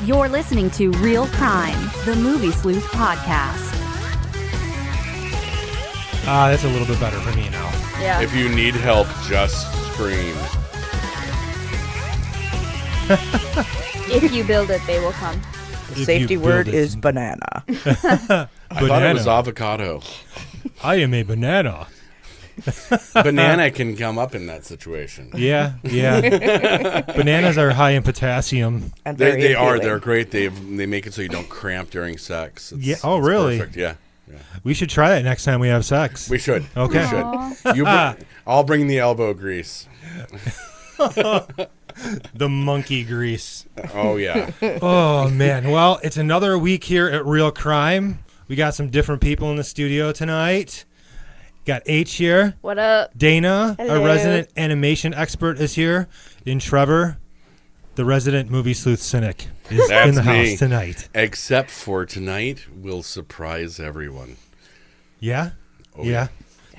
You're listening to Real Crime, the Movie Sleuth podcast. That's a little bit better for me now. Yeah. If you need help, just scream. If you build it, they will come. The safety word is banana. I thought it was avocado. I am a banana. Banana can come up in that situation. Yeah. Bananas are high in potassium. And They are. They're great. They make it so you don't cramp during sex. It's really? Perfect. Yeah. We should try that next time we have sex. We should. Okay. We should. I'll bring the elbow grease. The monkey grease. Oh, yeah. Oh, man. Well, it's another week here at Real Crime. We got some different people in the studio tonight. Got H here. What up? Dana, Hello. our resident animation expert, is here. And Trevor, the resident movie sleuth cynic, is in the me. house tonight. Except for tonight, we'll surprise everyone. Yeah? Oh, Yeah.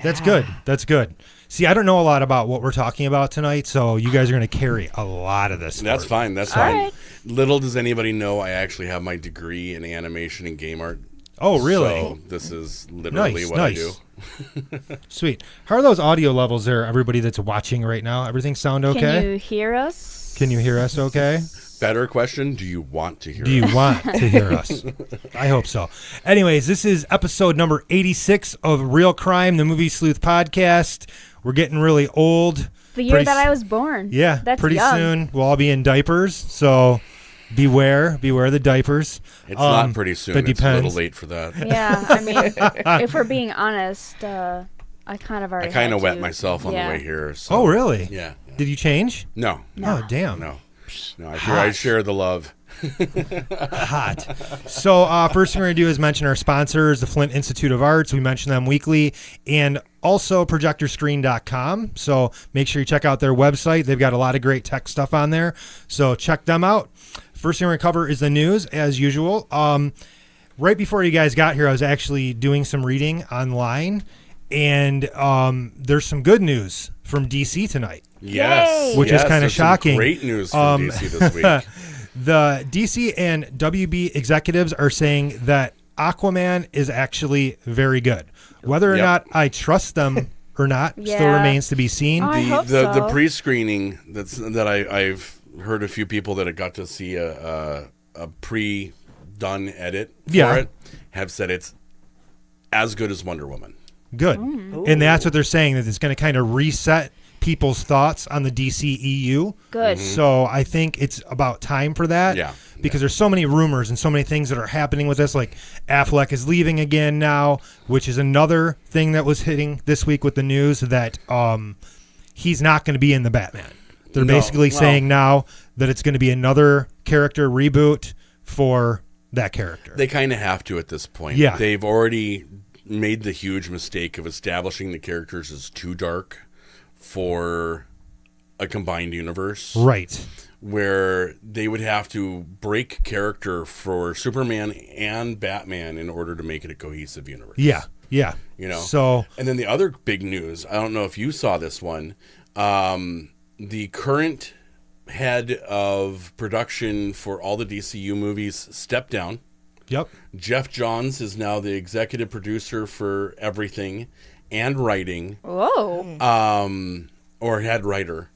That's good. That's good. See, I don't know a lot about what we're talking about tonight, so you guys are going to carry a lot of this. That's forward. fine. That's All fine. right. Little does anybody know, I actually have my degree in animation and game art. Oh, really? So this is literally what I do. Sweet. How are those audio levels there, everybody that's watching right now? Everything sound okay? Can you hear us? Can you hear us okay? Better question, do you want to hear Do you want to hear us? I hope so. Anyways, this is episode number 86 of Real Crime, the Movie Sleuth podcast. We're getting really old. The year that I was born. Yeah, That's pretty young. soon we'll all be in diapers, so beware the diapers. It's not pretty soon. That It's a depends. little late for that. Yeah, I mean, if we're being honest, I kind of already I kind had of wet to. myself on Yeah. the way here. So. Oh, really? Yeah. Did you change? No. Oh, damn. No. I Hot. share the love. Hot. So first thing we're going to do is mention our sponsors, the Flint Institute of Arts. We mention them weekly, and also projectorscreen.com. So make sure you check out their website. They've got a lot of great tech stuff on there. So check them out. First thing we're going to cover is the news, as usual. Right before you guys got here, I was actually doing some reading online, and there's some good news from DC tonight. Yes. Which is Yes, kinda there's some shocking. Great news from DC this week. The DC and WB executives are saying that Aquaman is actually very good. Whether or Yep. not I trust them or not still Yeah. remains to be seen. I hope The so. pre-screening that I've heard a few people that have got to see a pre-done edit for Yeah. it have said it's as good as Wonder Woman. Good. And that's what they're saying, that it's going to kind of reset people's thoughts on the DCEU. Good. So I think it's about time for that. Yeah. Because there's so many rumors and so many things that are happening with this. Like Affleck is leaving again now, which is another thing that was hitting this week with the news, that he's not going to be in the Batman. They're No. basically Well- saying now that it's going to be another character reboot for that character. They kind of have to at this point. Yeah. They've already made the huge mistake of establishing the characters as too dark for a combined universe. Right. Where they would have to break character for Superman and Batman in order to make it a cohesive universe. Yeah. Yeah. You know? So And then the other big news, I don't know if you saw this one, the current head of production for all the DCU movies stepped down. yep. Jeff Johns is now the executive producer for everything and writing, Whoa. or head writer.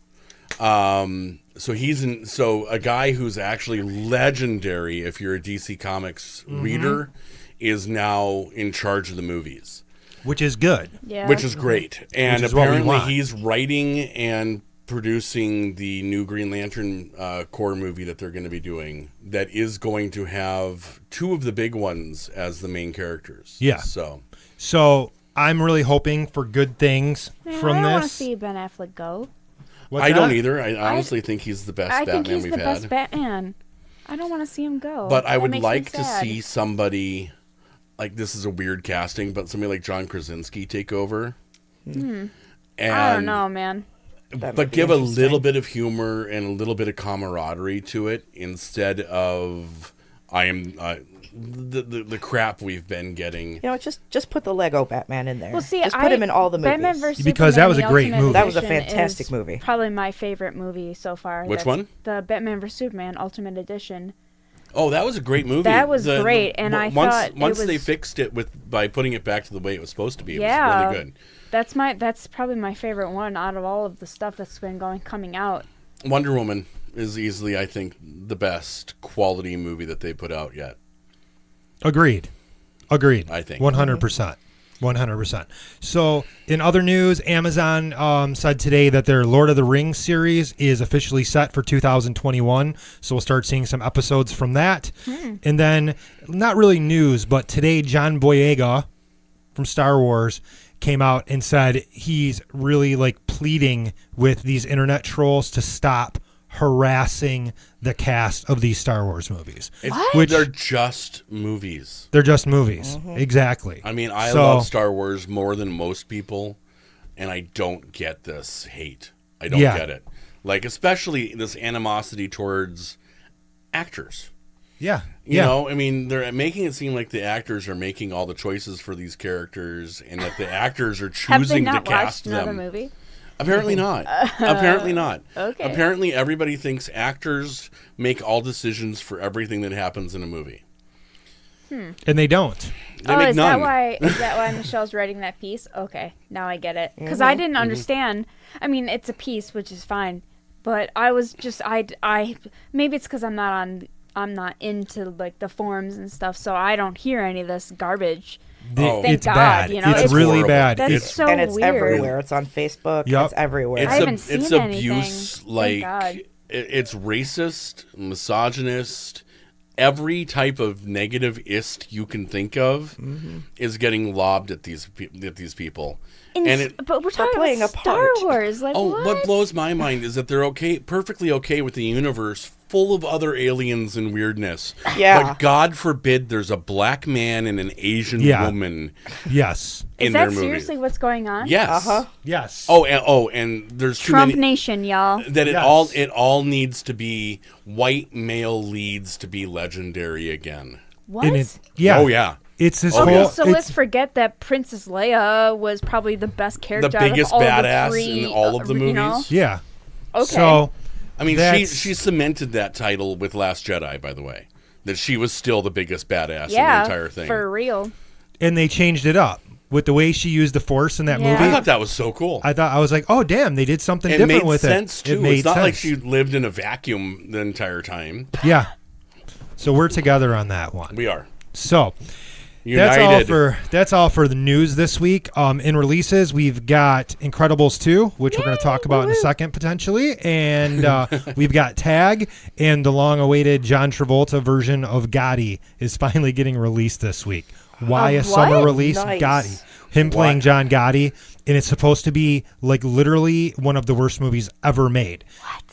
So a guy who's actually legendary, if you're a DC Comics reader, is now in charge of the movies, Which is good. Yeah. which is great. And Which is what we apparently want. he's writing and producing the new Green Lantern core movie that they're going to be doing, that is going to have two of the big ones as the main characters. Yeah. So I'm really hoping for good things Man, from I don't want to this. see Ben Affleck go. What's I don't that? either. I honestly think he's the best I Batman think he's we've the had. best Batman. I don't want to see him go. But I That would makes me like to sad. see somebody, like, this is a weird casting, but somebody like John Krasinski take over. And, I don't know, man. But give a little bit of humor and a little bit of camaraderie to it instead of the crap we've been getting. You know, just put the Lego Batman in there. Well, see, just put him in all the movies. Batman vs. Because Superman, that was the a great Ultimate movie. That was a Edition fantastic is movie. Probably my favorite movie so far. Which one? The Batman vs. Superman Ultimate Edition. Oh, that was a great movie. That was great, and I thought once it they was- fixed it by putting it back to the way it was supposed to be, it Yeah. was really good. That's probably my favorite one out of all of the stuff that's been coming out. Wonder Woman is easily, I think, the best quality movie that they put out yet. Agreed. I think. 100%. 100%. So, in other news, Amazon said today that their Lord of the Rings series is officially set for 2021. So, we'll start seeing some episodes from that. And then, not really news, but today, John Boyega from Star Wars came out and said he's really like pleading with these internet trolls to stop harassing the cast of these Star Wars movies. Which They're just movies. they're just movies. Exactly. I mean, I So- love Star Wars more than most people, and I don't get this hate. I don't Yeah. get it. Like, especially this animosity towards actors. Yeah. You know, I mean, they're making it seem like the actors are making all the choices for these characters, and that the actors are Have they choosing to not cast watched another them. movie? Apparently not. Apparently not. Okay. Apparently, everybody thinks actors make all decisions for everything that happens in a movie. And they don't. They Oh, make is none. that why Michelle's writing that piece? Okay, now I get it. Because I didn't understand. I mean, it's a piece, which is fine, but I was just I maybe it's because I'm not into like the forums and stuff, so I don't hear any of this garbage. Thank It's God, bad. you know, it's it's really horrible. bad. That's It's so and it's weird. everywhere. It's on Facebook. Yup. It's everywhere. I haven't seen it's anything. abuse, Thank like God. it's racist, misogynist. Every type of negative-ist you can think of is getting lobbed at these people. But we're talking playing about a Star part. Wars. Like, Oh, what? what blows my mind is that they're perfectly okay with the universe full of other aliens and weirdness. Yeah. But God forbid there's a black man and an Asian Yeah. woman yes. Is in that their movie. seriously what's going on? Yes. Uh-huh. Yes. And there's too Trump many Nation, y'all. that Yes. it all needs to be white male leads to be legendary again. What? And it, yeah. Oh yeah. It's this Okay, whole. so it's- let's forget that Princess Leia was probably the best character. The out of biggest all badass the three, in all of the you know? movies. Yeah. Okay. So I mean, That's- she cemented that title with Last Jedi, by the way. That she was still the biggest badass Yeah, in the entire thing. for real. and they changed it up with the way she used the Force in that Yeah. I movie. thought that was so cool. I was like, oh damn, they did something It different made with sense it. too. It made It's not sense. like she lived in a vacuum the entire time. Yeah. So we're together on that one. We are So united. that's all for the news this week. In releases, we've got Incredibles 2, which we're going to talk about in a second potentially, and we've got Tag, and the long-awaited John Travolta version of Gotti is finally getting released this week. Why a Of summer what? release? Nice. Gotti, him playing What? John Gotti, and it's supposed to be like literally one of the worst movies ever made.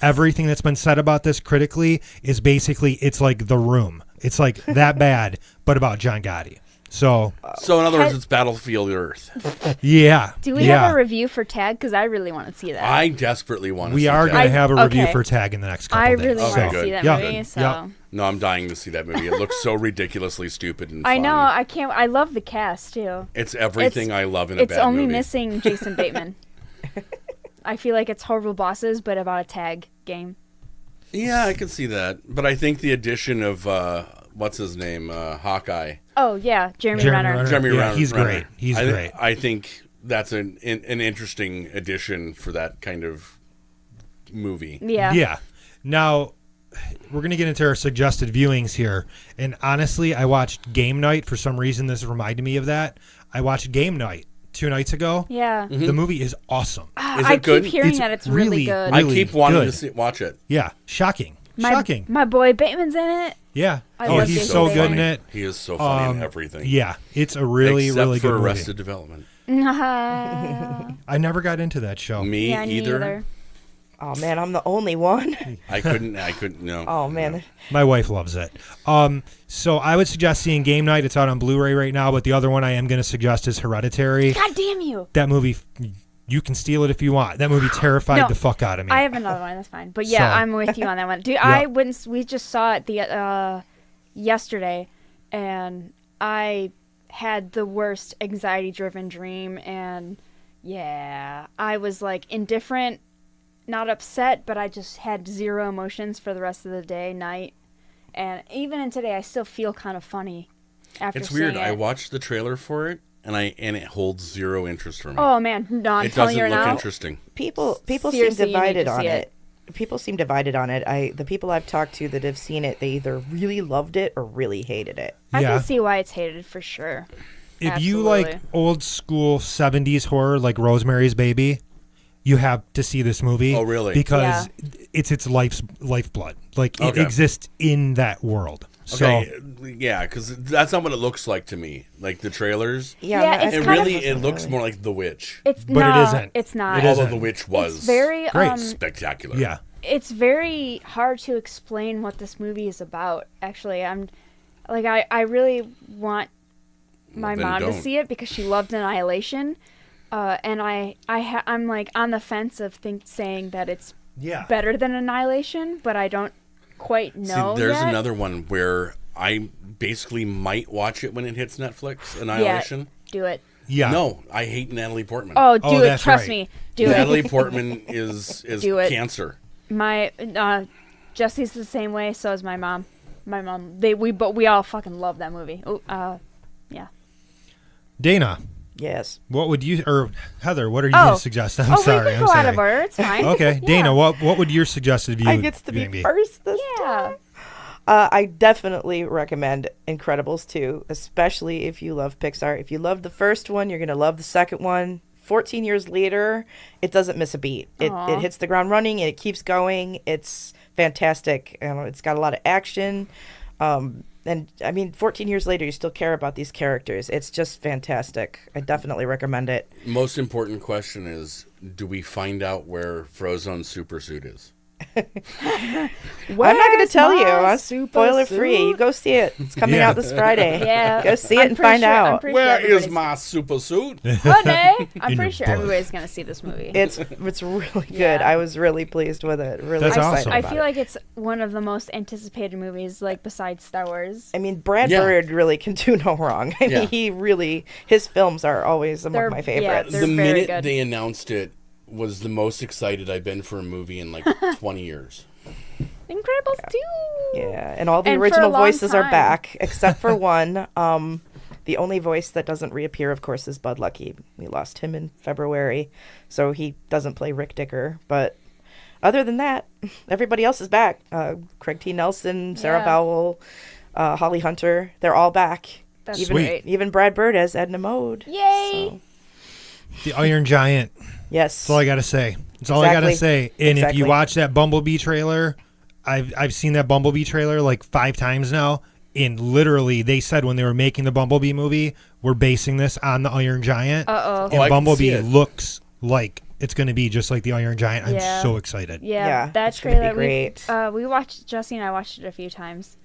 Everything that's been said about this critically is basically it's like The Room. It's like that bad, but about John Gotti. So So in other words, it's Battlefield Earth. yeah, Do we yeah. have a review for Tag? Because I really want to see that. I desperately want to. We see are that. going to have a review okay. for Tag in the next couple I days. really want Okay, to good. see that Yeah. movie. Good. So Yeah. No, I'm dying to see that movie. It looks so ridiculously stupid and I fun. know. I can't. I love the cast too. It's everything I love in a It's bad only movie. missing Jason Bateman. I feel like it's Horrible Bosses, but about a tag game. Yeah, I can see that. But I think the addition of what's his name, Hawkeye. Oh yeah, Jeremy Jeremy Renner. Renner. Jeremy Yeah, Renner. he's great. He's great. I think that's an interesting addition for that kind of movie. Yeah. Yeah. Now, we're going to get into our suggested viewings here. And honestly, I watched Game Night. For some reason, this reminded me of that. I watched Game Night 2 nights ago. Yeah. The movie is awesome. Is I it good? keep hearing It's that it's really really, good. I really keep wanting good. to watch it. Yeah. Shocking. Shocking. My boy Bateman's in it. Yeah. I Oh, love he's Jason so Bateman. good in it. He is so funny in Um, everything. Yeah. It's a really, Except really for good movie. Arrested Development. I never got into that show. Me Yeah, me either. either. Oh man, I'm the only one. I couldn't. No. Oh man. My wife loves it. So I would suggest seeing Game Night. It's out on Blu-ray right now, but the other one I am going to suggest is Hereditary. God damn you! That movie, you can steal it if you want. That movie terrified No, the fuck out of me. I have another one. That's fine. But yeah, So- I'm with you on that one, dude. Yeah. I wouldn't. We just saw it the yesterday, and I had the worst anxiety-driven dream, and yeah, I was like indifferent, not upset, but I just had zero emotions for the rest of the day, night, And even in today, I still feel kind of funny after It's weird. seeing it. I watched the trailer for it, and it holds zero interest for me. Oh man, no, I'm it telling doesn't you look now. interesting. People seem Seriously, you need divided to on see it. it. People seem divided on it. The people I've talked to that have seen it, they either really loved it or really hated it. I Yeah. can see why it's hated for sure. If you like Absolutely. old school 70s horror like Rosemary's Baby, you have to see this movie. Oh, really? Because it's its lifeblood. Like, it Okay. exists in that world. So, Okay, yeah, because that's not what it looks like to me. Like the trailers, Yeah, Yeah, no, it's I- it kind really of- it looks more like The Witch. It's But it not. isn't. It's not. It Although isn't. The Witch was It's very Great. spectacular. yeah. it's very hard to explain what this movie is about. Actually, I really want my then mom to don't. see it because she loved Annihilation, and I'm like on the fence of saying that it's Yeah. better than Annihilation, but I don't quite know. See, there's yet. another one where I basically might watch it when it hits Netflix. Annihilation. Do it. Yeah. No, I hate Natalie Portman. Oh, do it. that's Trust right. me. Do Natalie it. Portman is Do it. cancer. My Jesse's the same way. So is my mom. My mom. We all fucking love that movie. Oh, yeah. Dana, yes. what would you, or Heather, what are you Oh. suggesting? I'm Oh, sorry. we can I'm go sorry. out of order. It's fine. Okay, Yeah. Dana, what would your suggested view I gets to viewing be first this time. Yeah. I definitely recommend Incredibles 2, especially if you love Pixar. If you love the first one, you're going to love the second one. 14 years later, it doesn't miss a beat. It hits the ground running and it keeps going. It's fantastic. It's got a lot of action. And I mean, 14 years later, you still care about these characters. It's just fantastic. I definitely recommend it. Most important question is: do we find out where Frozone's super suit is? I'm not going to tell you. I'm super spoiler free. suit? You go see it. It's coming Yeah. out this Friday. Yeah. Go see it I'm and pretty find sure- I'm out. pretty Where sure is everybody's- my super suit? Honey, I'm In pretty your sure butt. everybody's gonna see this movie. It's really good. Yeah. I was really pleased with it. Really That's excited awesome. I about feel it. like it's one of the most anticipated movies, like besides Star Wars. I mean, Brad Yeah. Bird really can do no wrong. I Yeah. mean, he really, his films are always among They're- my yeah, favorites. they're The very minute good. they announced it was the most excited I've been for a movie in like 20 years. Incredibles 2. Yeah, and all the And for a original long voices are time. back, except for one. The only voice that doesn't reappear, of course, is Bud Lucky. We lost him in February, so he doesn't play Rick Dicker. But other than that, everybody else is back. Craig T. Nelson, Sarah Yeah. Vowell, Holly Hunter, they're all back. That's even, great. even Brad Bird as Edna Mode. Yay! So, The Iron Giant. yes. That's all I got to say. That's all I got to Exactly. say. And if Exactly. you watch that Bumblebee trailer, I've seen that Bumblebee trailer like 5 times now. And literally, they said when they were making the Bumblebee movie, we're basing this on the Iron Giant. Uh-oh. And Oh, I can see Bumblebee it. looks like it's going to be just like the Iron Giant. I'm Yeah. so excited. Yeah, Yeah, that it's gonna be trailer. great. We watched, Jesse and I watched it a few times.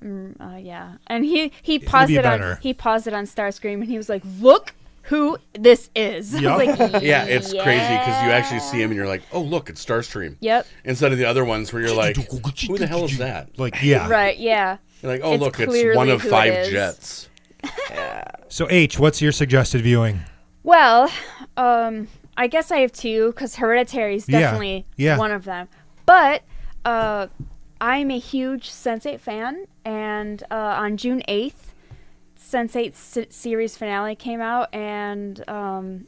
Yeah, and he It'll paused be it on better. Starscream and he was like, "Look who this is." I was Yup. like, Yeah, it's crazy because you actually see him and you're like, oh, look, it's Starstream. Yep. Instead of the other ones where you're like, who the hell is that? Like, yeah. Right. Yeah. You're like, oh, It's look, it's clearly one of who it 5 is. jets. So, H, what's your suggested viewing? Well, I guess I have two because Hereditary is Yeah, definitely yeah. one of them. But I'm a huge Sense8 fan, and on June 8th, Sense8's series finale came out, and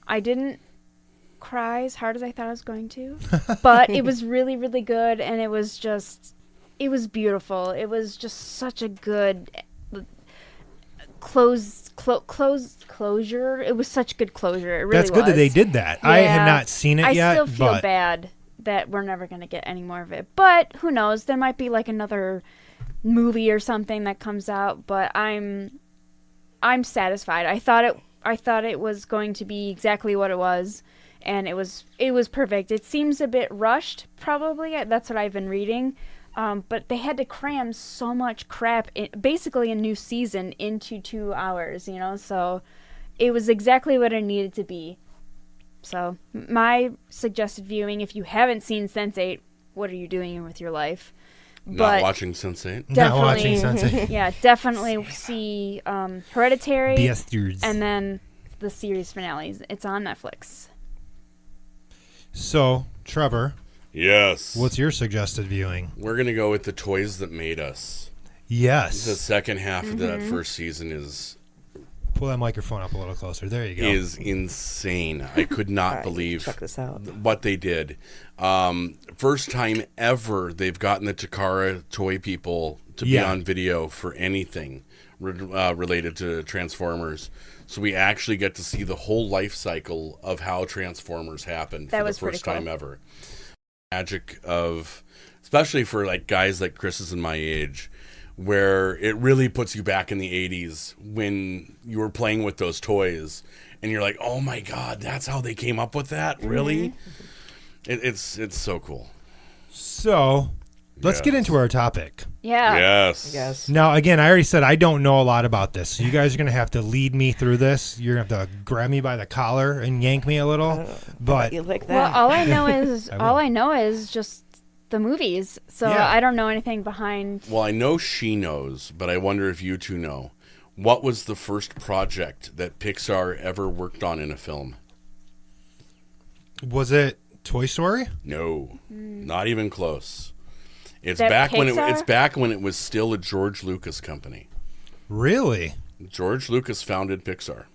I didn't cry as hard as I thought I was going to, but it was really, really good, and it was beautiful. It was just such a good closure. It was such good closure. It really That's good that was. they did that. I have Yeah. not seen it yet. I still feel but bad that we're never going to get any more of it. But who knows? There might be like another movie or something that comes out, but I'm satisfied. I thought it was going to be exactly what it was, and it was perfect. It seems a bit rushed, probably. That's what I've been reading. But they had to cram so much crap, basically a new season, into 2 hours, so it was exactly what it needed to be. So my suggested viewing, if you haven't seen Sense8, what are you doing with your life? Not watching Sense8. not watching Definitely, Sense8. yeah, definitely see Hereditary, Bastards. and then the series finales. It's on Netflix. So, Trevor, Yes. what's your suggested viewing? We're going to go with The Toys That Made Us. Yes. The second half of that first season is Pull that microphone up a little closer. There you go. is insane. I could not believe check this out. what they did. First time ever they've gotten the Takara toy people to be on video for anything related to Transformers. So we actually get to see the whole life cycle of how Transformers happened for the first time ever. Magic of, especially for like guys like Chris's and my age, where it really puts you back in the 80s when you were playing with those toys and you're like, oh my God, that's how they came up with that? Really? It's so cool. So let's get into our topic. Yeah. Yes. Now, again, I already said I don't know a lot about this. So you guys are going to have to lead me through this. You're going to have to grab me by the collar and yank me a little. But You like Well, that? all I know is just the movies. So I don't know anything behind. Well, I know she knows, but I wonder if you two know. What was the first project that Pixar ever worked on in a film? was it Toy Story? No, not even close. It's That back when Pixar? it's back when it was still a George Lucas company. Really? George Lucas founded Pixar.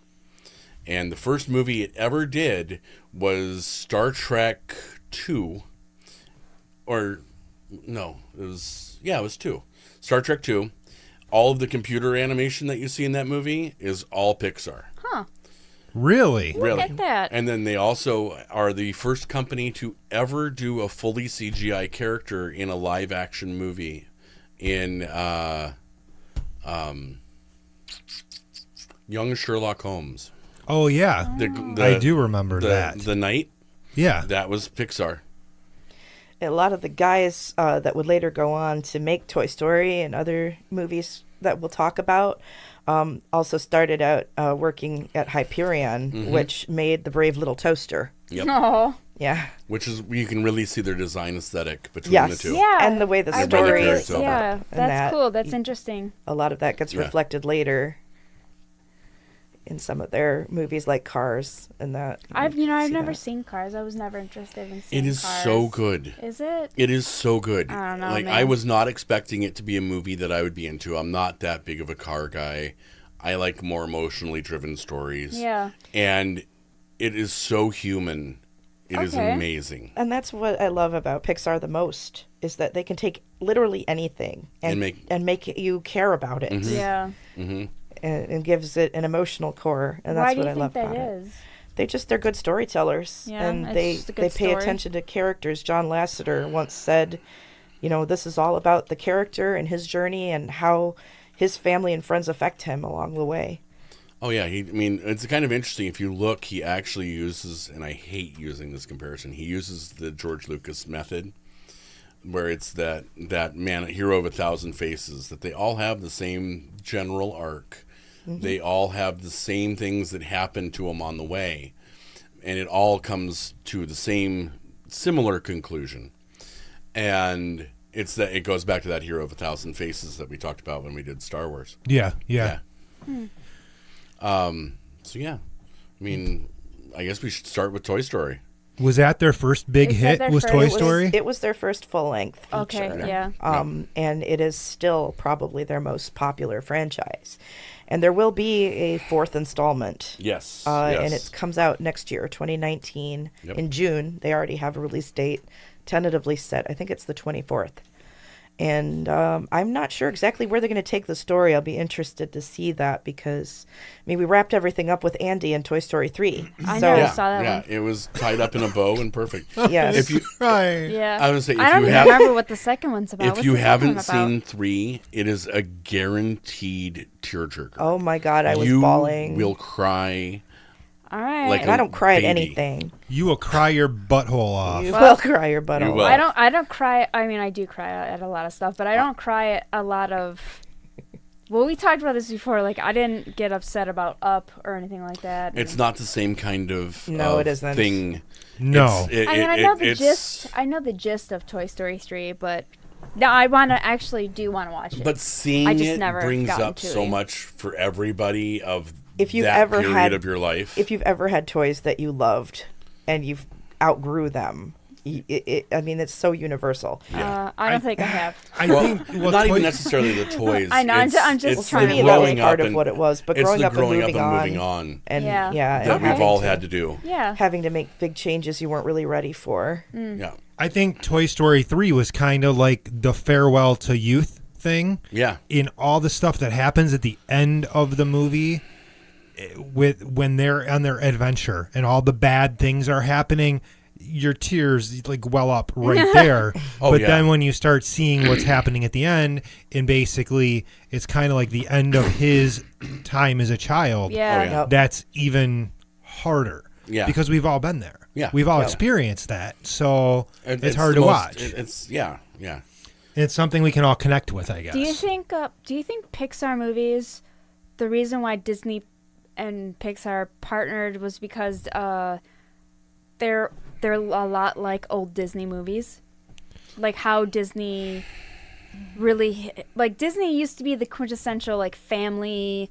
And the first movie it ever did was Star Trek 2. Or, no, it was 2. Star Trek 2. All of the computer animation that you see in that movie is all Pixar. Huh. Really? Really. Look at that. And then they also are the first company to ever do a fully CGI character in a live action movie in Young Sherlock Holmes. Oh, yeah. I do remember that. The Knight, Yeah. that was Pixar. A lot of the guys that would later go on to make Toy Story and other movies that we'll talk about also started out working at Hyperion, which made the Brave Little Toaster. Yep. Oh. Yeah. Which is, you can really see their design aesthetic between Yes. the two. Yeah. And the way the I story wonder is if- told. Yeah. And That's that- cool. That's interesting. A lot of that gets Yeah. reflected later in some of their movies like Cars and that. I've see never that. seen Cars. I was never interested in seeing It is Cars. so good. Is it? It is so good. I don't know, Like, man. I was not expecting it to be a movie that I would be into. I'm not that big of a car guy. I like more emotionally driven stories. Yeah. And it is so human. It is Okay. amazing. And that's what I love about Pixar the most is that they can take literally anything and make you care about it, Yeah. and gives it an emotional core, and that's Why do what you I think love that about it. is? They're good storytellers, Yeah, and it's they just a good pay story. attention to characters. John Lasseter once said, this is all about the character and his journey and how his family and friends affect him along the way. Oh, yeah. It's kind of interesting. If you look, he actually uses, and I hate using this comparison, he uses the George Lucas method, where it's that hero of 1,000 faces, that they all have the same general arc. They all have the same things that happen to them on the way. And it all comes to the similar conclusion. And it goes back to that hero of 1,000 faces that we talked about when we did Star Wars. Yeah. So yeah, I guess we should start with Toy Story. Was that their first big Is that hit? their Was first- Toy It was- Story? It was their first full-length Okay. feature. Yeah. And it is still probably their most popular franchise. And there will be a fourth installment. Yes. And it comes out next year, 2019, in June. They already have a release date tentatively set. I think it's the 24th. And I'm not sure exactly where they're going to take the story. I'll be interested to see that because, we wrapped everything up with Andy in Toy Story 3. I So, never saw that yeah, one. it was tied up in a bow and perfect. yes. If you, Right. Yeah. I was gonna say, I if don't you even have, remember what the second one's about. if What's you the second one haven't about? seen 3, it is a guaranteed tearjerker. Oh my God, I was you bawling. will cry. All right. Like And I don't cry at baby. anything. You will cry your butthole off. You will cry your butt You off. will. I don't cry. I do cry at a lot of stuff, but I don't cry at a lot of. Well, we talked about this before. Like, I didn't get upset about Up or anything like that. It's not the same kind of No, it isn't. thing. No. I know the gist. I know the gist of Toy Story 3, but no, I do want to watch it. But seeing I just it never brings gotten up to so it. much for everybody of If you've that ever period had- of your life. If you've ever had toys that you loved and you've outgrew them, I mean, it's so universal. I don't think I have. I Well, think not even necessarily the toys. I know, I'm just it's trying the to that was growing part up of and- what it was. But it's growing the up and growing moving on and Yeah. and that we've having all to- had to do. Yeah. having to make big changes you weren't really ready for. Yeah. I think Toy Story 3 was kind of like the farewell to youth thing. Yeah. In all the stuff that happens at the end of the movie, when they're on their adventure and all the bad things are happening, your tears like well up right there. Oh, but yeah. then when you start seeing what's happening at the end, and basically it's kind of like the end of his time as a child. Yeah. Oh, yeah. Yep. That's even harder. Yeah. Because we've all been there. Yeah. We've all Yeah. experienced that. So it's hard the to most- watch. It's yeah. It's something we can all connect with, I guess. Do you think Pixar movies, the reason why Disney and Pixar partnered was because they're a lot like old Disney movies, like how Disney really like Disney used to be the quintessential like family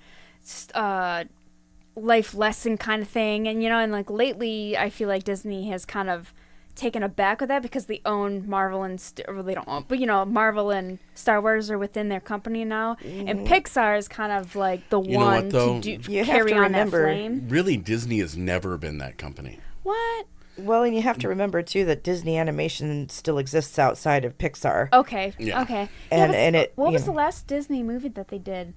life lesson kind of thing, and and like lately I feel like Disney has kind of taken aback with that because they own Marvel and well, they don't own, but Marvel and Star Wars are within their company now, and Pixar is kind of like the You know what, one though? to You have carry to on remember- that flame. Really, Disney has never been that company. What? Well, and you have to remember too that Disney animation still exists outside of Pixar. Okay. Yeah. Okay. And it, What you was the know. last Disney movie that they did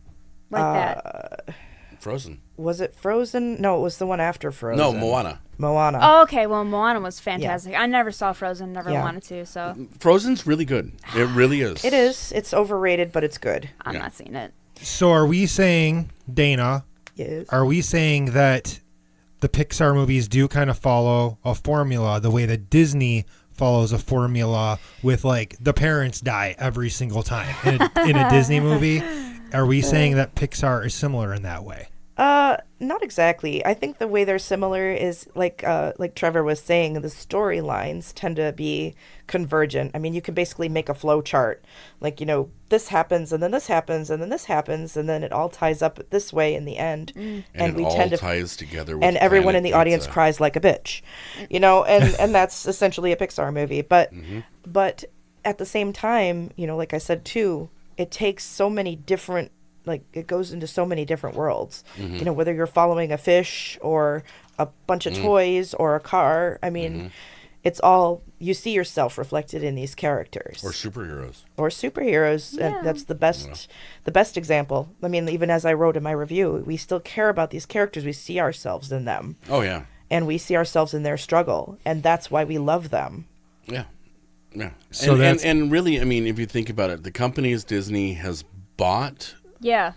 like that? Frozen. Was it Frozen? No, it was the one after Frozen. No, Moana. Moana. Oh, okay. Well, Moana was fantastic. I never saw Frozen. Never Yeah. wanted to. So Frozen's really good. It really is. It is. It's overrated, but it's good. I'm Yeah. not seeing it. So are we saying, Dana, Yes. are we saying that the Pixar movies do kind of follow a formula the way that Disney follows a formula with like the parents die every single time in a Disney movie? Are we saying that Pixar is similar in that way? Not exactly. I think the way they're similar is like Trevor was saying, the storylines tend to be convergent. I mean, you can basically make a flow chart. Like, this happens and then this happens and then this happens and then it all ties up this way in the end. And we it all tend to ties together with and everyone in Planet the audience Pizza. cries like a bitch. And that's essentially a Pixar movie. But but at the same time, like I said too, it takes so many different, like it goes into so many different worlds. Whether you're following a fish or a bunch of toys or a car, I mean, it's all, you see yourself reflected in these characters Or superheroes. Yeah. and that's the best example. I mean, even as I wrote in my review, we still care about these characters. We see ourselves in them, Oh, yeah. and we see ourselves in their struggle, and that's why we love them. Yeah. Yeah. So and, that's- and really, I mean, if you think about it, the companies Disney has bought Yeah.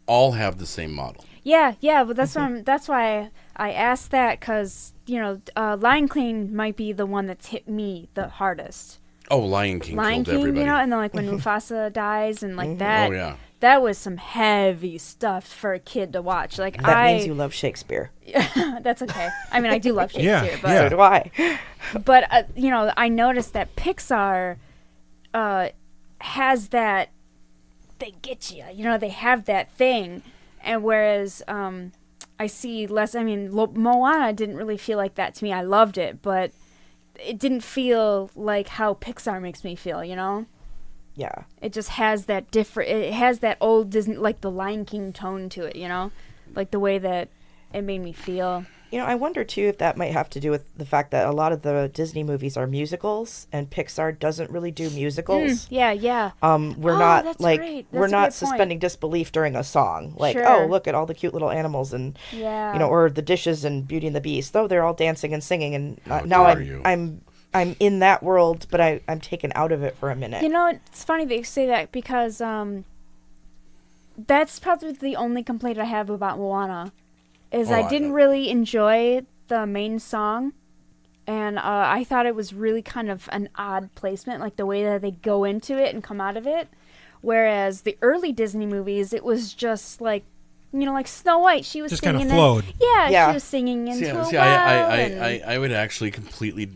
all have the same model. Yeah. But that's why I asked that because Lion King might be the one that's hit me the hardest. Oh, Lion King Lion killed King, everybody. and then like when Mufasa dies and like that. Oh, yeah. That was some heavy stuff for a kid to watch. Like That means you love Shakespeare. that's okay. I mean, I do love Shakespeare, Yeah, but yeah. So do I. but I noticed that Pixar has that. They get you. They have that thing, and whereas I see less. I mean, Moana didn't really feel like that to me. I loved it, but it didn't feel like how Pixar makes me feel. Yeah. It just has that different. It has that old Disney, like the Lion King tone to it. Like the way that it made me feel. I wonder too if that might have to do with the fact that a lot of the Disney movies are musicals and Pixar doesn't really do musicals. Yeah. We're Oh, not that's like right. we're That's a not good point. suspending disbelief during a song. Like, Sure. oh, look at all the cute little animals and Yeah. or the dishes and Beauty and the Beast. Though they're all dancing and singing, and How now dare you. I'm in that world, but I'm taken out of it for a minute. It's funny that you say that because that's probably the only complaint I have about Moana, is I didn't really enjoy the main song, and I thought it was really kind of an odd placement, like the way that they go into it and come out of it. Whereas the early Disney movies, it was just like, like Snow White, she was Just singing. kinda flowed. Yeah. She was singing into a See, well. and- I would actually completely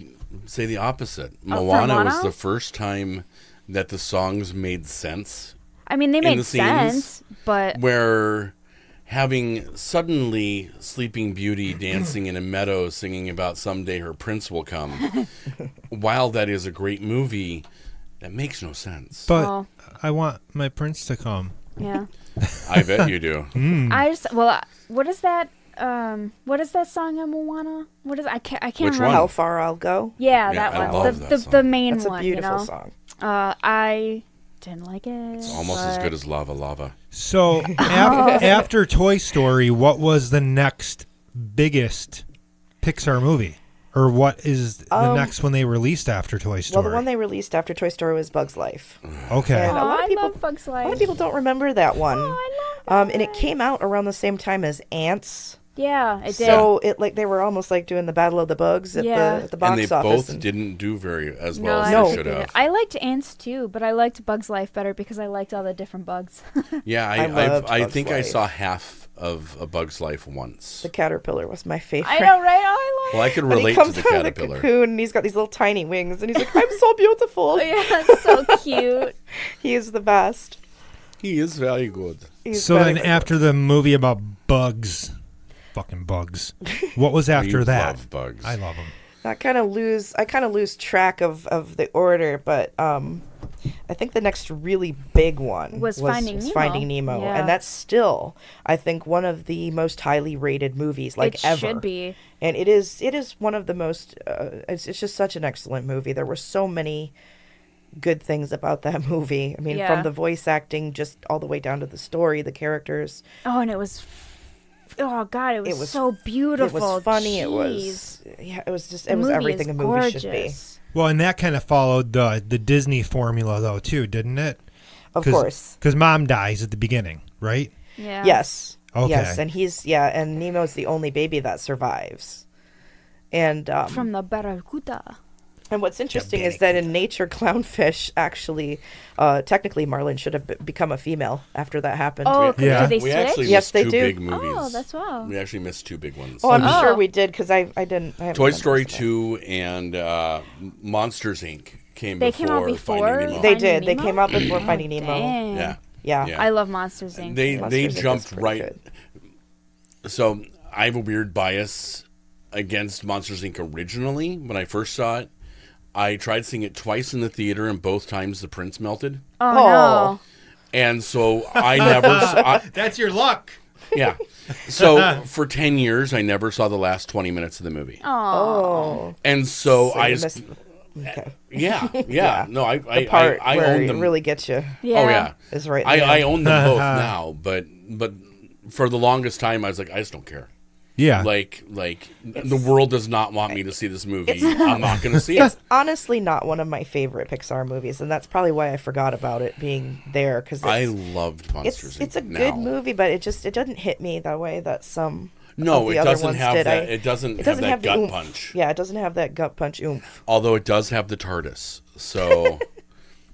say the opposite. Oh, for Moana was Moana? the first time that the songs made sense, I mean, they in made the scenes sense, but where having suddenly Sleeping Beauty dancing in a meadow singing about someday her prince will come, while that is a great movie, that makes no sense. But I want my prince to come. Yeah. I bet you do. What is that? What is that song in Moana? What is I can't Which remember. one? How Far I'll Go. Yeah, Yeah, that I one. love The that song. the main That's a one. beautiful song. song. I didn't like it. It's almost as good as Lava Lava. So after Toy Story, what was the next biggest Pixar movie? Or what is the next one they released after Toy Story? Well, the one they released after Toy Story was Bug's Life. Okay. And a lot of I people, love Bugs Life. A lot of people don't remember that one. Oh, I love And it came out around the same time as Ants. Yeah, it did. So it like they were almost like doing the Battle of the Bugs at the box And they office. both didn't do very as No, well I as don't they should think have. I liked Ants too, but I liked Bugs Life better because I liked all the different bugs. Yeah, I loved I Bug's think I Life. saw half of A Bug's Life once. The caterpillar was my favorite. I know, right? Oh, Well, I could And he relate to comes the out of the caterpillar. cocoon and he's got these little tiny wings and he's like, I'm so beautiful. I love it. Yeah, it's so cute. He is the best. He is very good. He's So very, then very after the movie about bugs, fucking bugs, what was after We that? love bugs. I love them. I kind of lose track of the order, but I think the next really big one Was Finding Nemo. Finding Nemo, Yeah. and that's still, I think, one of the most highly rated movies It ever. should be. And it is one of the most. It's just such an excellent movie. There were so many good things about that movie. I mean, Yeah. from the voice acting just all the way down to the story, the characters. Oh, and it was. Oh God, it was so It beautiful. was funny. It Jeez. was it was just The it was movie everything is a movie should be. gorgeous. Well, and that kind of followed the Disney formula, though, too, didn't it? Of course. Because Mom dies at the beginning, right? Yeah. Yes. Okay. Yes, and and Nemo's the only baby that survives. And From the Barracuda. and what's interesting is that in nature, clownfish actually, technically, Marlin should have become a female after that happened. Oh, Yeah. did they We switch? actually Yes, missed they two do. big movies. Oh, that's wow. We actually missed two big ones. Oh, I'm Oh. sure we did because I didn't. I haven't Toy done Story this yet. 2 and Monsters Inc. came They before came out before? Finding Nemo. They Finding did. They Nemo? came out before Finding Nemo. Dang. Yeah. Yeah. Yeah. I love Monsters Inc. They Monsters Inc. is jumped pretty right. good. So I have a weird bias against Monsters Inc. originally. When I first saw it, I tried seeing it twice in the theater, and both times the prince melted. Oh, Oh. no. And so I never saw. That's your luck. Yeah. So for 10 years, I never saw the last 20 minutes of the movie. Oh. And so, So I you just. missed okay. Yeah. No, I The part I where own it them. really gets you Yeah. Oh, yeah. is right. I own them both now, but for the longest time, I was like, I just don't care. Yeah. Like the world does not want me to see this movie. I'm not going to see it. It's honestly not one of my favorite Pixar movies, and that's probably why I forgot about it being there. Because I loved Monsters it's a Inc. good now. movie, but it doesn't hit me the way that some. No, of the it other doesn't ones have did. that. It doesn't have that the gut oomph. punch. Yeah, it doesn't have that gut punch oomph. Although it does have the TARDIS, so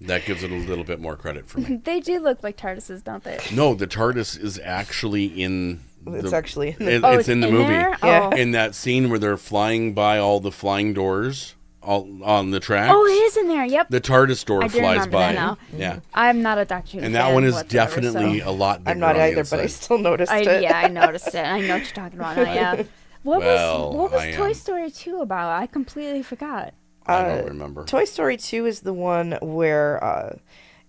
that gives it a little bit more credit for me. They do look like TARDISes, don't they? No, the TARDIS is actually in. It's actually in the- It, Oh, it's in the movie. there? Yeah. Oh. In that scene where they're flying by all the flying doors, all on the tracks. Oh, it is in there. Yep. The TARDIS door I do flies remember by. that now. Yeah, I'm not a Doctor Who and that fan one is whatsoever, definitely so- a lot bigger. I'm not on the either, but I inside. still noticed it. Yeah, I noticed it. I know what you're talking about now. Yeah. What Well, was I Toy am. Story 2 about? I completely forgot. I don't remember. Toy Story 2 is the one where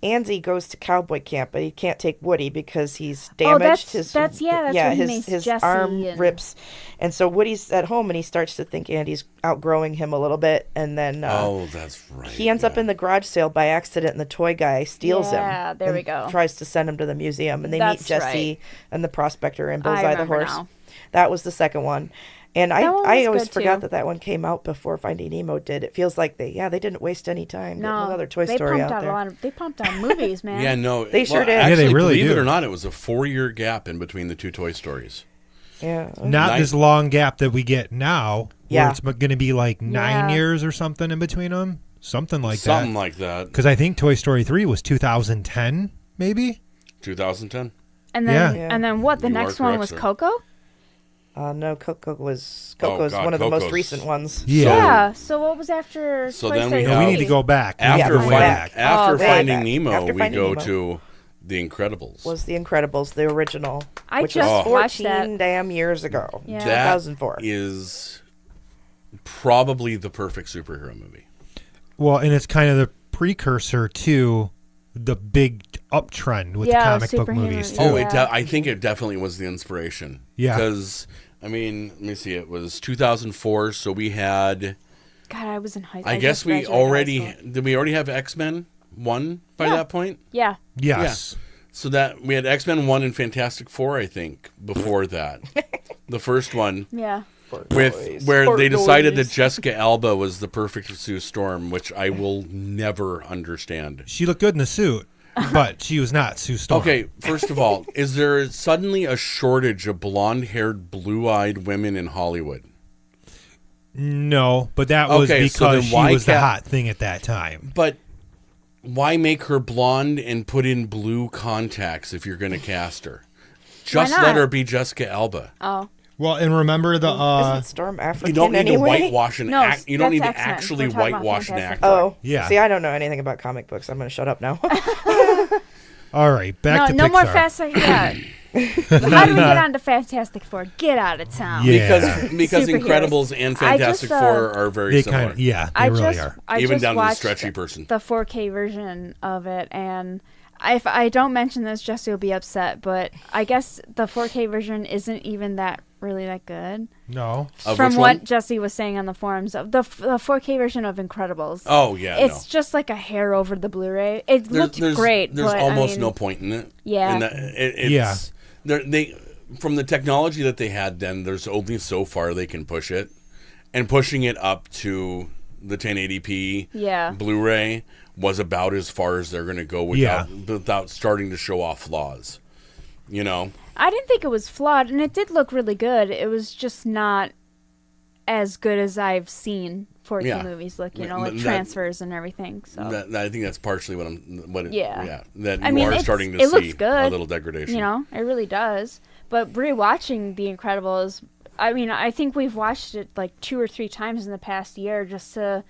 Andy goes to cowboy camp, but he can't take Woody because he's damaged. that's when he meets his Jessie arm and- rips, and so Woody's at home and he starts to think Andy's outgrowing him a little bit, and then Oh, that's right. he ends up in the garage sale by accident, and the toy guy steals him. Yeah, there and we go. Tries to send him to the museum, and they That's meet Jessie right. and the prospector and I Bullseye the remember horse. now. That was the second one. And That one I was always good, forgot too. that one came out before Finding Nemo did. It feels like they didn't waste any time. getting No, another Toy they Story pumped out out there. they pumped out movies, man. Yeah, no, They sure did. Yeah, they Actually, really believe it do. or not, it was a 4-year gap in between the two Toy Stories. Yeah. Not Nice. this long gap that we get now, where Yeah. it's going to be like 9 Yeah. years or something in between them. Something like Something that. like that. Because I think Toy Story 3 was 2010, maybe? 2010. And then Yeah. and then what? The You next are one correct, was sir. Coco? No, Coco's God, one of the most Coco's- recent ones. Yeah. Yeah. So what was after So Toy then we Story have- We need to go back. We After, need to go way back. after Oh, way Finding back. Nemo, After we Finding go Nemo. to The Incredibles. Was The Incredibles the original? I which just was watched 14 that. damn years ago. Yeah. That 2004. is probably the perfect superhero movie. Well, and it's kind of the precursor to the big uptrend with the Yeah, comic book superhero, movies too. yeah. Oh, I think it definitely was the inspiration. Yeah. Because, I mean, let me see. It was 2004, so we had... God, I was in high school. I guess we already... Did we already have X-Men 1 by that point? Yeah. Yes. So that we had X-Men 1 and Fantastic Four, I think, before that. The first one. Yeah. Where they decided that Jessica Alba was the perfect Sue Storm, which I will never understand. She looked good in the suit, but she was not Sue Storm. Okay, first of all, is there suddenly a shortage of blonde-haired, blue-eyed women in Hollywood? No, but that was Okay, so then because she why was the can't- hot thing at that time. But why make her blonde and put in blue contacts if you're going to cast her? Just not? let her be Jessica Alba. Oh. Well, and remember the Isn't Storm African You don't need anyway? to whitewash an No, act. You don't need to that's X-Men. actually We're talking about whitewash an Fantastic actor. Oh, Yeah. See, I don't know anything about comic books. I'm going to shut up now. all right, back to No Pixar. more Fast. Yeah. How do we get on to Fantastic Four? Get out of town. Yeah. Because Superheroes. Incredibles and Fantastic just, Four are very They similar. kind of, yeah, they I really just, are. I Even just down to the watched stretchy person. the 4K version of it, and if I don't mention this, Jesse will be upset. But I guess the 4K version isn't even really that good. No. Of From which what one? Jesse was saying on the forums, of the 4K version of Incredibles. Oh, yeah, It's just like a hair over the Blu-ray. It looked great. There's but, almost I mean, no point in it. Yeah. And it's, they from the technology that they had then, there's only so far they can push it. And pushing it up to the 1080p Yeah. Blu-ray was about as far as they're going to go without starting to show off flaws. You know? I didn't think it was flawed, and it did look really good. It was just not as good as I've seen 4K movies look, But like that- transfers and everything. So I think that's partially that I you mean, are it's- starting to it see looks good, a little degradation. it really does. But rewatching The Incredibles, I mean, I think we've watched it like 2 or 3 times in the past year just to,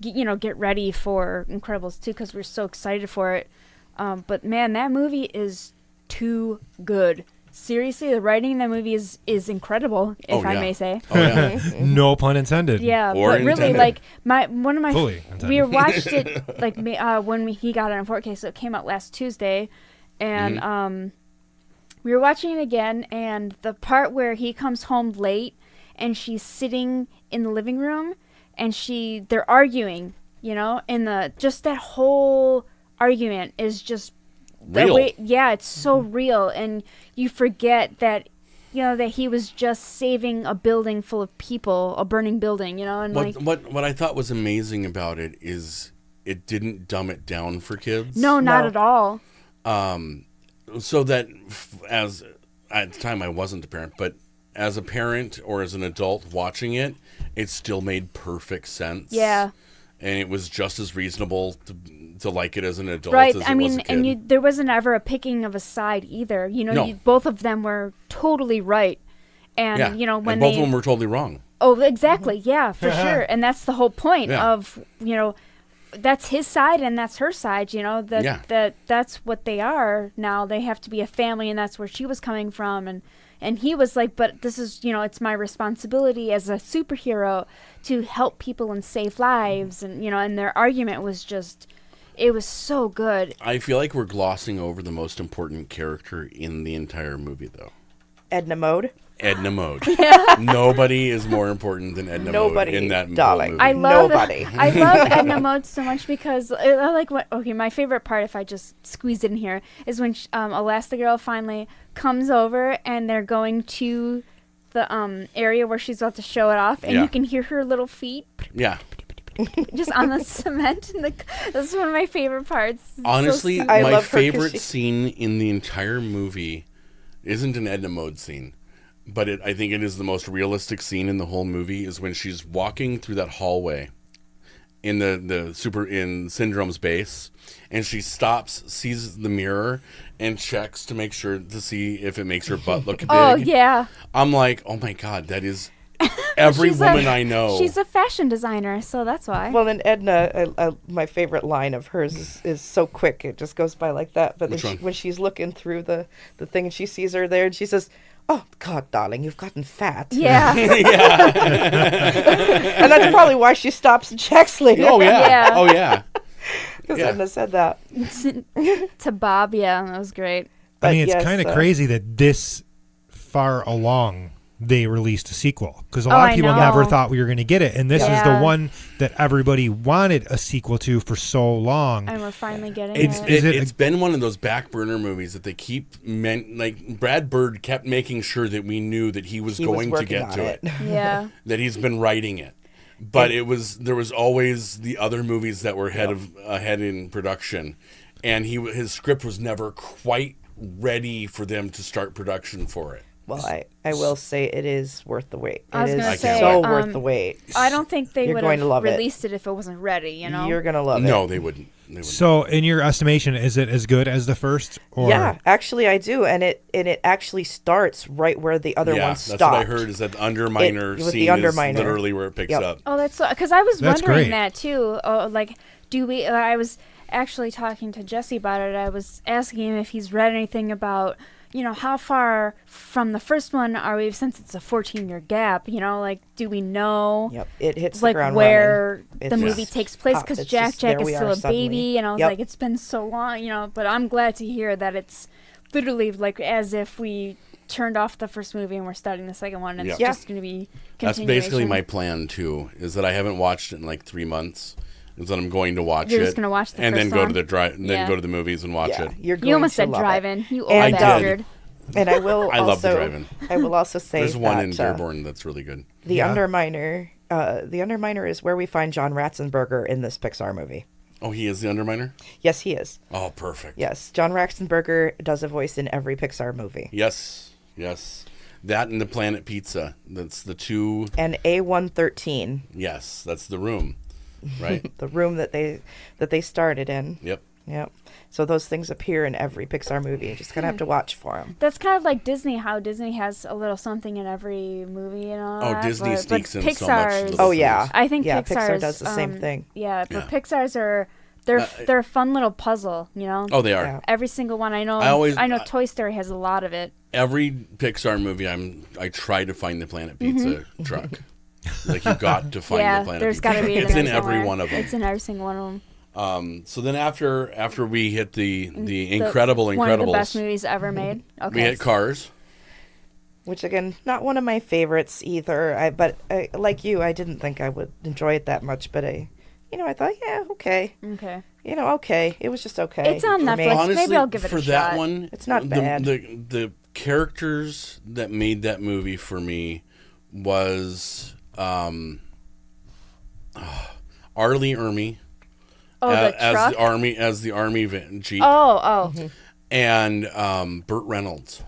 get ready for Incredibles 2 because we're so excited for it. But man, that movie is too good. Seriously, the writing in that movie is incredible, if I may say. Oh, yeah. No pun intended. Yeah, Or but really, intended. like one of my Fully intended. we watched it like when he got it on 4K, so it came out last Tuesday, and we were watching it again, and the part where he comes home late, and she's sitting in the living room, and they're arguing, and just that whole argument is just Real. it's so real, and you forget that. That he was just saving a building full of people, a burning building, and What I thought was amazing about it is it didn't dumb it down for kids. No, not at all. So that as at the time I wasn't a parent, but as a parent or as an adult watching it, it still made perfect sense. Yeah. And it was just as reasonable to like it as an adult Right. as it I mean, was a kid. and there wasn't ever a picking of a side either. No. Both of them were totally right. And, when and both of them were totally wrong. Oh, exactly. Yeah, for sure. And that's the whole point Yeah. of, that's his side and that's her side, that's what they are now. They have to be a family, and that's where she was coming from. And he was like, but this is, it's my responsibility as a superhero to help people and save lives. And, and their argument was just, it was so good. I feel like we're glossing over the most important character in the entire movie, though. Edna Mode. Edna Mode. Nobody is more important than Edna Mode in that darling. whole movie. I love Nobody. I love Edna Mode so much because I like what. Okay, my favorite part, if I just squeeze it in here, is when Elastigirl finally comes over and they're going to the area where she's about to show it off, and you can hear her little feet Yeah. just on the cement. That's one of my favorite parts. It's so Honestly, sweet. I my love her 'cause favorite she- scene in the entire movie isn't an Edna Mode scene, but I think it is the most realistic scene in the whole movie. Is when she's walking through that hallway in in Syndrome's base, and she stops, sees the mirror, and checks to make sure to see if it makes her butt look big. Oh yeah, I'm like, oh my god, that is Every She's woman I know. She's a fashion designer, so that's why. Well, and Edna, my favorite line of hers is so quick. It just goes by like that. But then when she's looking through the thing and she sees her there and she says, "Oh, God, darling, you've gotten fat." Yeah. And that's probably why she stops and checks later. Oh, yeah. Yeah. Oh, yeah. Because Yeah. Edna said that. To Bob, yeah, that was great. But I mean, it's yes, kind of crazy that this far along they released a sequel because a lot Oh, of I people know. never thought we were going to get it, and this is the Yeah. one that everybody wanted a sequel to for so long. And we're finally getting It's it. it's been one of those back burner movies that they keep like Brad Bird kept making sure that we knew that he was going to working get on to it. Yeah. That he's been writing it. But there was always the other movies that were ahead in production, and his script was never quite ready for them to start production for it. Well, I will say it is worth the wait. I was It gonna is say, so worth the wait. I don't think they You're would going to have love it. released it if it wasn't ready, you know? You're gonna love it. No, they wouldn't. So, in your estimation, is it as good as the first? Or? Yeah, actually, I do, and it actually starts right where the other one that's stopped. what I heard. Is that the Underminer With the scene Underminer. is literally where it picks Yep. up. Oh, that's because I was That's wondering great. that too. Oh, like, do we? I was actually talking to Jesse about it. I was asking him if he's read anything about, how far from the first one are we? Since it's a 14-year gap, like, do we know? Yep, it hits Like the ground where running. the It's movie just takes place, pop. because It's Jack just, there is we still are a suddenly. baby, and I was Yep. like, it's been so long, but I'm glad to hear that it's literally like as if we turned off the first movie and we're starting the second one, and it's Yeah. just going to be That's continuation. basically my plan too. Is that I haven't watched it in like 3 months. Is that I'm going to watch You're it. just gonna watch the and then first go one? to the drive, then Yeah. go to the movies and watch Yeah, it. you're going You almost to said love it. drive-in. You old And, bastard. And I will I love the also, drive-in. I will also say There's one in that, Dearborn that's really good. the Yeah. Underminer. The Underminer is where we find John Ratzenberger in this Pixar movie. Oh, he is the Underminer? Yes, he is. Oh, perfect. Yes, John Ratzenberger does a voice in every Pixar movie. Yes. That and the Planet Pizza. That's the two. And A113, Yes, that's the room. Right? the room that they started in. Yep. Yep. So those things appear in every Pixar movie. You just gotta have to watch for them. That's kind of like Disney, how Disney has a little something in every movie and all Oh, that. Disney but sneaks in so much Pixar's- little Oh yeah. I think yeah, Pixar's, Pixar does the same thing. Yeah, but Yeah. Pixar's are they're a fun little puzzle, Oh, they are. Yeah. Every single one I know. I know Toy Story has a lot of it. Every Pixar movie, I try to find the Planet Pizza truck. Like you got to find yeah, the Planet there's Pizza. got to be. It's in there every somewhere. one of them. It's in every single one of them. So then after we hit the incredible One of the Incredibles, best movies ever made. Okay. we hit Cars. Which again, not one of my favorites either. But like you, I didn't think I would enjoy it that much. But I thought, yeah, okay. Okay. Okay. It was just okay. It's on for me. Netflix. Honestly, Maybe I'll give it a for shot. that one, It's not bad. The characters that made that movie for me was Arlie Ermy Oh, the truck. as the army jeep, Oh. and Burt Reynolds.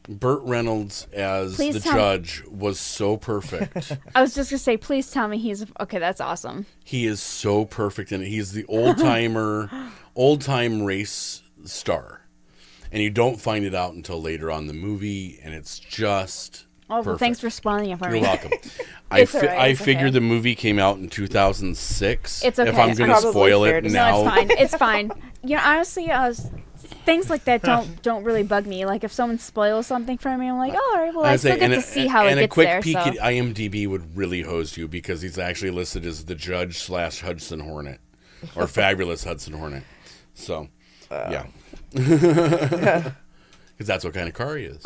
Burt Reynolds as Please the tell- judge was so perfect. I was just gonna say, please tell me he's okay. That's awesome. He is so perfect, and he's the old time race star, and you don't find it out until later on in the movie, and it's just. Oh, well, perfect. thanks for spoiling it for You're me. welcome. It's all right, I it's figure okay. the movie came out in 2006. It's okay. If I'm It's going to probably spoil fair it to say. now, No, it's fine. It's fine. Honestly, things like that don't really bug me. Like if someone spoils something for me, I'm like, oh, all right, well, I still get to see how it and a gets quick there. peek So. at IMDb would really hose you because he's actually listed as the judge / Hudson Hornet or fabulous Hudson Hornet. So, yeah. Because that's what kind of car he is.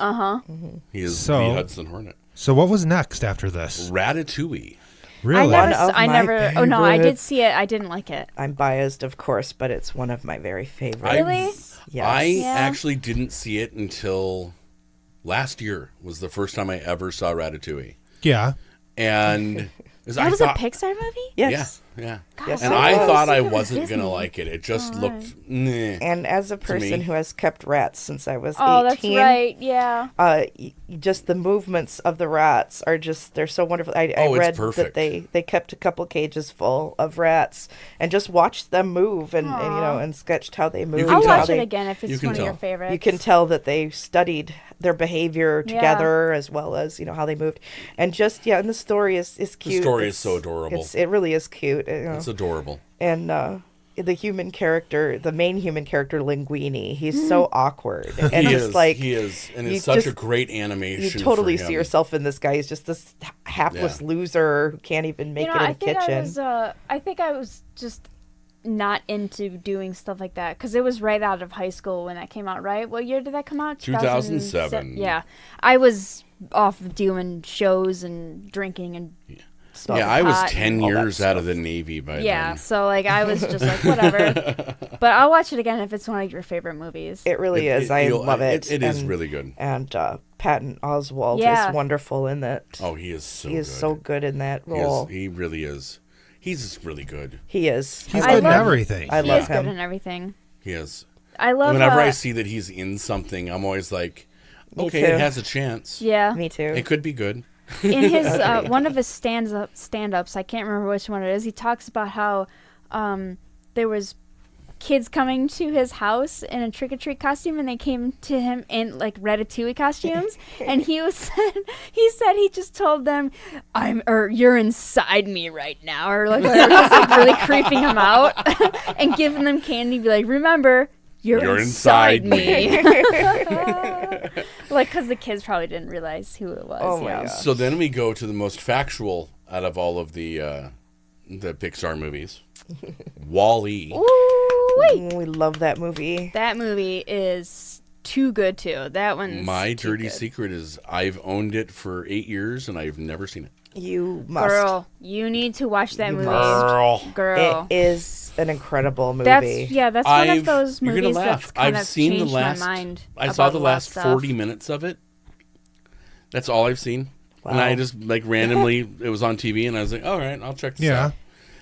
He is So- the Hudson Hornet. So what was next after this? Ratatouille. Really? One of I my never. Oh no, I did favorites. see it. I didn't like it. I'm biased, of course, but it's one of my very favorites. Really? Yes. I Yeah. actually didn't see it until last year was the first time I ever saw Ratatouille. Yeah. And That was a Pixar movie? Yes. Yeah. Yes, And it I was. thought I It was wasn't Disney. gonna like it. It just looked. Meh. And as a me. person who has kept rats since I was 18, Oh, that's right. Yeah. Just the movements of the rats are they're so wonderful. I Oh, it's read perfect. that they kept a couple cages full of rats and just watched them move and sketched how they moved. can I'll tell. watch it again if You it's can one of your tell. favorites. You can tell that they studied their behavior Yeah. together as well as how they moved, and and the story is cute. story is so adorable. It really is cute. It's adorable. And the human character, the main human character, Linguini, he's so awkward, and He it's is. like He is, and you it's such a just- great you animation. totally for see him. yourself in this guy. He's just this hapless Yeah. loser who can't even make it in I the think kitchen. I think I was just not into doing stuff like that because it was right out of high school when that came out. Right? What year did that come out? 2007. Yeah, I was off doing shows and drinking and smoking Yeah, I was pot 10 and- all that years out of stuff. the Navy by Yeah, then. so like I was just like whatever. But I'll watch it again if it's one of your favorite movies. It really is. I love it. It is And- really good. And Patton Oswalt Yeah. is wonderful in that. Oh, he is so he is good. so good in that He role. He really is. He's just really good. He is. He's I good in love- everything. I He love is him. good in everything. He is. I love. Whenever I see that he's in something, I'm always like, Me okay, too. it has a chance. yeah, Me too. It could be good. in his one of his stand-ups, I can't remember which one it is. He talks about how there was kids coming to his house in a trick-or-treat costume, and they came to him in like Ratatouille costumes, and he said he just told them, you're inside me right now, or like just like really creeping him out and giving them candy, be like, remember, you're inside me. Like, because the kids probably didn't realize who it was. Oh my yeah. God. So then we go to the most factual out of all of the Pixar movies. Wall-E. Ooh-wee. We love that movie. That movie is too good too. That one's My too dirty good. secret is I've owned it for 8 years and I've never seen it. You must. Girl, you need to watch that movie. must. Girl. It is an incredible movie. That's one of those You're movies gonna that's laugh. kind I've of seen the changed last. my mind. I saw about the a lot of last stuff. 40 minutes of it. That's all I've seen. And I Wow. just like randomly, it was on TV, and I was like, "All right, I'll check this Yeah. out."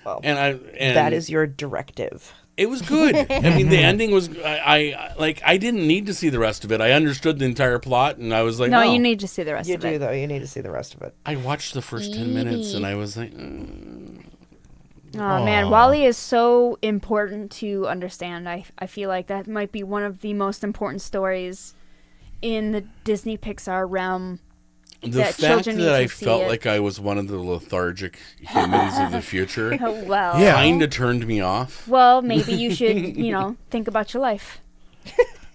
Well, And that is your directive. it was good. I mean, the ending was. I didn't need to see the rest of it. I understood the entire plot, and I was like, No, oh. you need to see the rest You of do, it. though. You need to see the rest of it. I watched the first 10 minutes, and I was like, Oh man, Wall-E is so important to understand. I feel like that might be one of the most important stories in the Disney Pixar realm. the That fact children need that to I see felt it. like I was one of the lethargic humans of the future Oh, well, Yeah. kind of turned me off. well, maybe you should, think about your life.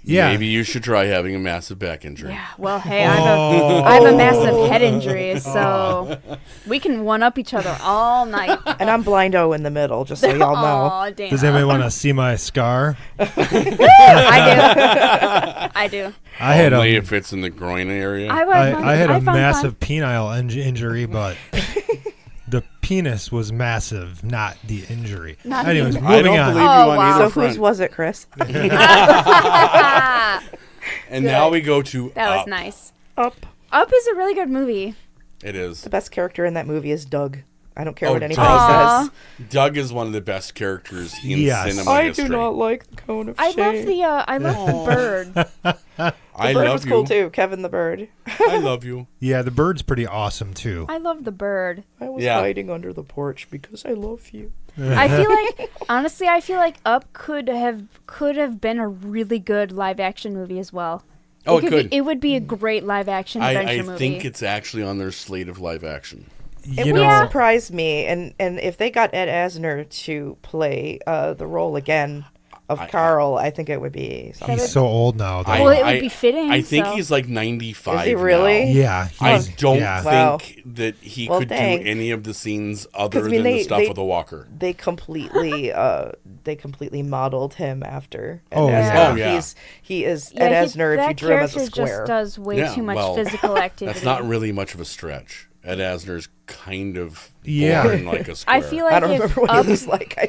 Yeah. Maybe you should try having a massive back injury. Yeah. Well, hey, I have a massive head injury, so we can one up each other all night. And I'm blind-o in the middle, just so y'all know. Aw, damn. Does anybody want to see my scar? I do. I had Only a if it's in the groin area. I had a found massive penile injury, but the penis was massive, not the injury. Not the Anyways, injury. I moving don't on. believe Oh, you on wow. either So front. whose was it, Chris? And now we go to That was Up. nice. Up. Up is a really good movie. It is. The best character in that movie is Doug. I don't care Oh, what anybody Aw. says. Doug is one of the best characters in Yes. cinema I history. do not like the cone of I shame. love the bird. I Bird love was you. cool too. Kevin the bird. I love you. Yeah, the bird's pretty awesome too. I love the bird. I was Yeah. hiding under the porch because I love you. I feel like honestly, Up could have been a really good live action movie as well. Oh, it could. It would be a great live action adventure I movie. think it's actually on their slate of live action. It You would know, surprise me, and if they got Ed Asner to play the role again of Carl, I think it would be something. he's so old now. Though. Well, it would be fitting, I think so- he's like 95 Is he really? now. yeah, I he's- don't yeah. Wow. think that he Well, could dang. do any of the scenes other 'Cause, I mean, than the they- stuff they- with the walker. They completely modeled him after Ed Oh, Asner. yeah. Oh, yeah. He is Yeah, Ed Asner if that you drew him as a character square. just does way Yeah, too much well, physical activity. That's not really much of a stretch. Ed Asner's kind of Yeah. born like a square. I feel like I don't if remember what Up, he was like. I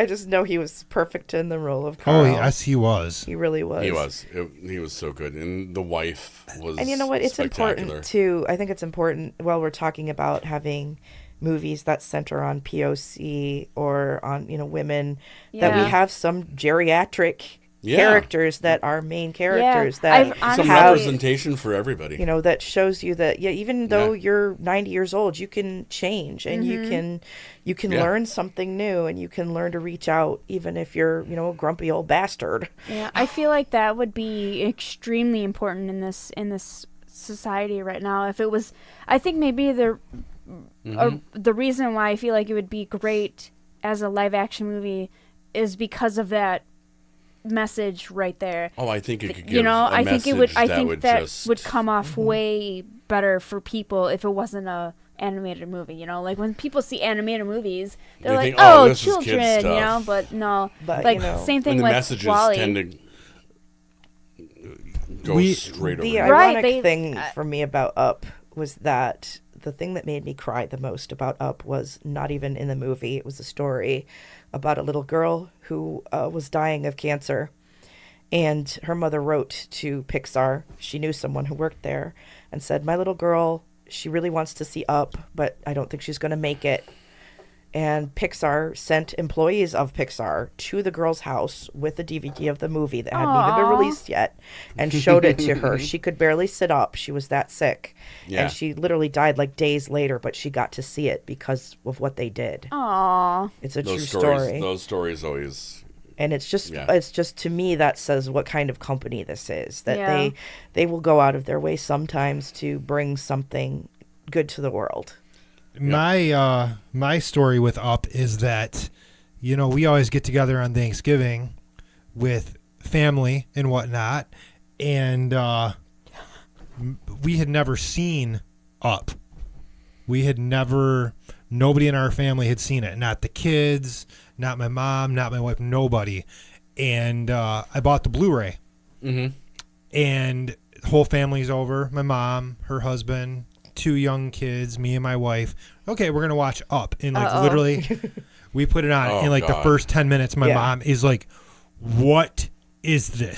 just know he was perfect in the role of Oh, Carl. yes, he was. He really was. He was so good, and the wife was. And you know what? It's spectacular. important too. I think it's important while we're talking about having movies that center on POC or on women, that Yeah. we have some geriatric Yeah. characters that are main characters I've that honestly- Some representation for everybody. that shows you that even though you're 90 years old, you can change and you can Yeah. learn something new, and you can learn to reach out even if you're a grumpy old bastard. Yeah, I feel like that would be extremely important in this society right now. If it was, I think maybe the reason why I feel like it would be great as a live action movie is because of that message right there. Oh, I think it could give a I think it would. message I that think would that just would come off way better for people if it wasn't a animated movie. Like when people see animated movies, they're They like, think, "Oh, "Oh, this is kid children," stuff. But no, But, like same and thing the with messages Wall-E. tend to go straight over. The the Right, ironic thing for me about Up was that the thing that made me cry the most about Up was not even in the movie. It was a story about a little girl who was dying of cancer. And her mother wrote to Pixar. She knew someone who worked there and said, "My little girl, she really wants to see Up, but I don't think she's going to make it." And Pixar sent employees of Pixar to the girl's house with a DVD of the movie that hadn't even been Aw. released yet and showed it to her. She could barely sit up. She was that sick. Yeah. And she literally died like days later, but she got to see it because of what they did. Aw. It's a Those true stories, story. those stories always. And it's just Yeah. to me that says what kind of company this is, that Yeah. they will go out of their way sometimes to bring something good to the world. My story with Up is that, we always get together on Thanksgiving with family and whatnot, and we had never seen Up. Nobody in our family had seen it. Not the kids, not my mom, not my wife, nobody. And I bought the Blu-ray. Mm-hmm. And the whole family's over. My mom, her husband, 2 young kids, me and my wife. Okay, we're going to watch Up. And literally, we put it on. Oh, and the God. first 10 minutes, my mom is like, "What is this?"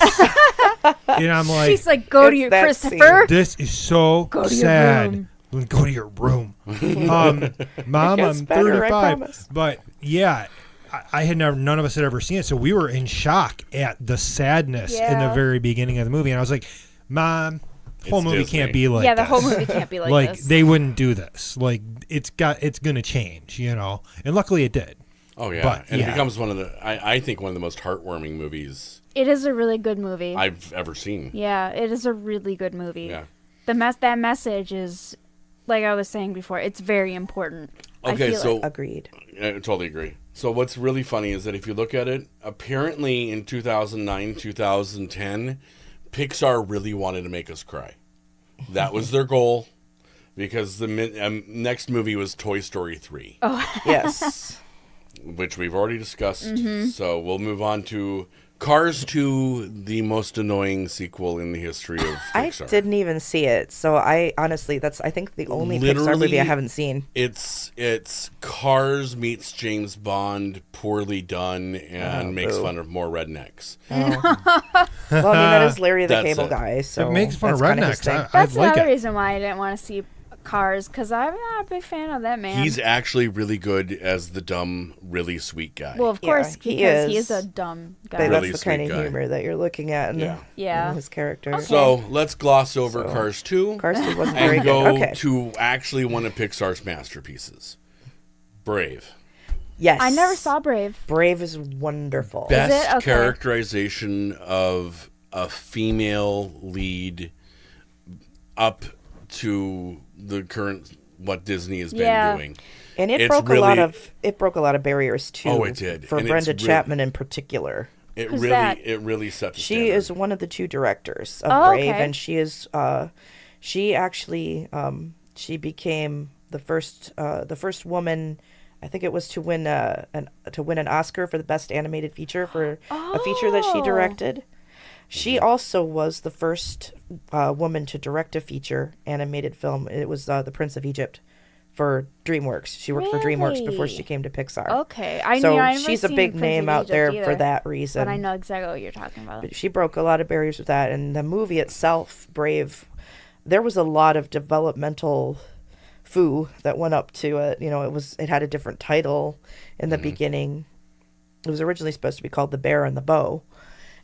And I'm like, She's like, "Go to It's your that Christopher." "This is so Go to your sad." room. Go to your room. Mom, gets I'm better, I 35. promise. But yeah, I had never, none of us had ever seen it. So we were in shock at the sadness in the Yeah. very beginning of the movie. And I was like, "Mom, the whole It's movie Disney. can't be like Yeah, the this. whole movie can't be like Like this. they wouldn't do this. Like it's going to change, And luckily it did. Oh yeah, But, and yeah. it becomes one of the I think one of the most heartwarming movies It is a really good movie. I've ever seen. Yeah, it is a really good movie. Yeah. That message is, like I was saying before, it's very important. I Okay, feel so like. Agreed. I totally agree. So what's really funny is that if you look at it, apparently in 2009, 2010, Pixar really wanted to make us cry. That was their goal, because the next movie was Toy Story 3, Yes. which we've already discussed. Mm-hmm. So we'll move on to Cars 2, the most annoying sequel in the history of I Pixar. didn't even see it. So I honestly, that's I think the only Pixar movie I Literally- haven't seen. It's Cars meets James Bond, poorly done, and makes boo. fun of more rednecks. Well, I mean, that is Larry the That's Cable it. Guy. So It makes fun of that's kinda his rednecks. thing. I That's like another it. reason why I didn't want to see Cars, because I'm not a big fan of that man. He's actually really good as the dumb, really sweet guy. well, of Yeah, course, he because he is. is a dumb But guy. Really that's the kind sweet of guy. humor that you're looking at in, Yeah. Yeah. in his character. So let's gloss over So, Cars 2 Cars 2 wasn't very and good. go Okay. to actually one of Pixar's masterpieces, Brave. Yes. I never saw Brave. Brave is wonderful. Best it? Okay. characterization of a female lead up to the current what Disney has been Yeah. doing. And it It's broke really- a lot of barriers too. Oh, it did. For And it's Brenda really- Chapman in particular. Who's that? It really set the She standard. is one of the 2 directors of Oh, Brave, okay. and she is she actually she became the first woman, I think it was, to win an Oscar for the best animated feature for a feature that she Oh. directed. She also was the first woman to direct a feature animated film. It was The Prince of Egypt for DreamWorks. She worked for DreamWorks before she Really? came to Pixar. Okay, I So knew. I never she's a seen big Prince name of out Egypt there either, for that reason. But I know exactly what you're talking about. She broke a lot of barriers with that, and the movie itself, Brave, there was a lot of developmental foo that went up to it. It had a different title in the beginning. It was originally supposed to be called The Bear and the Bow,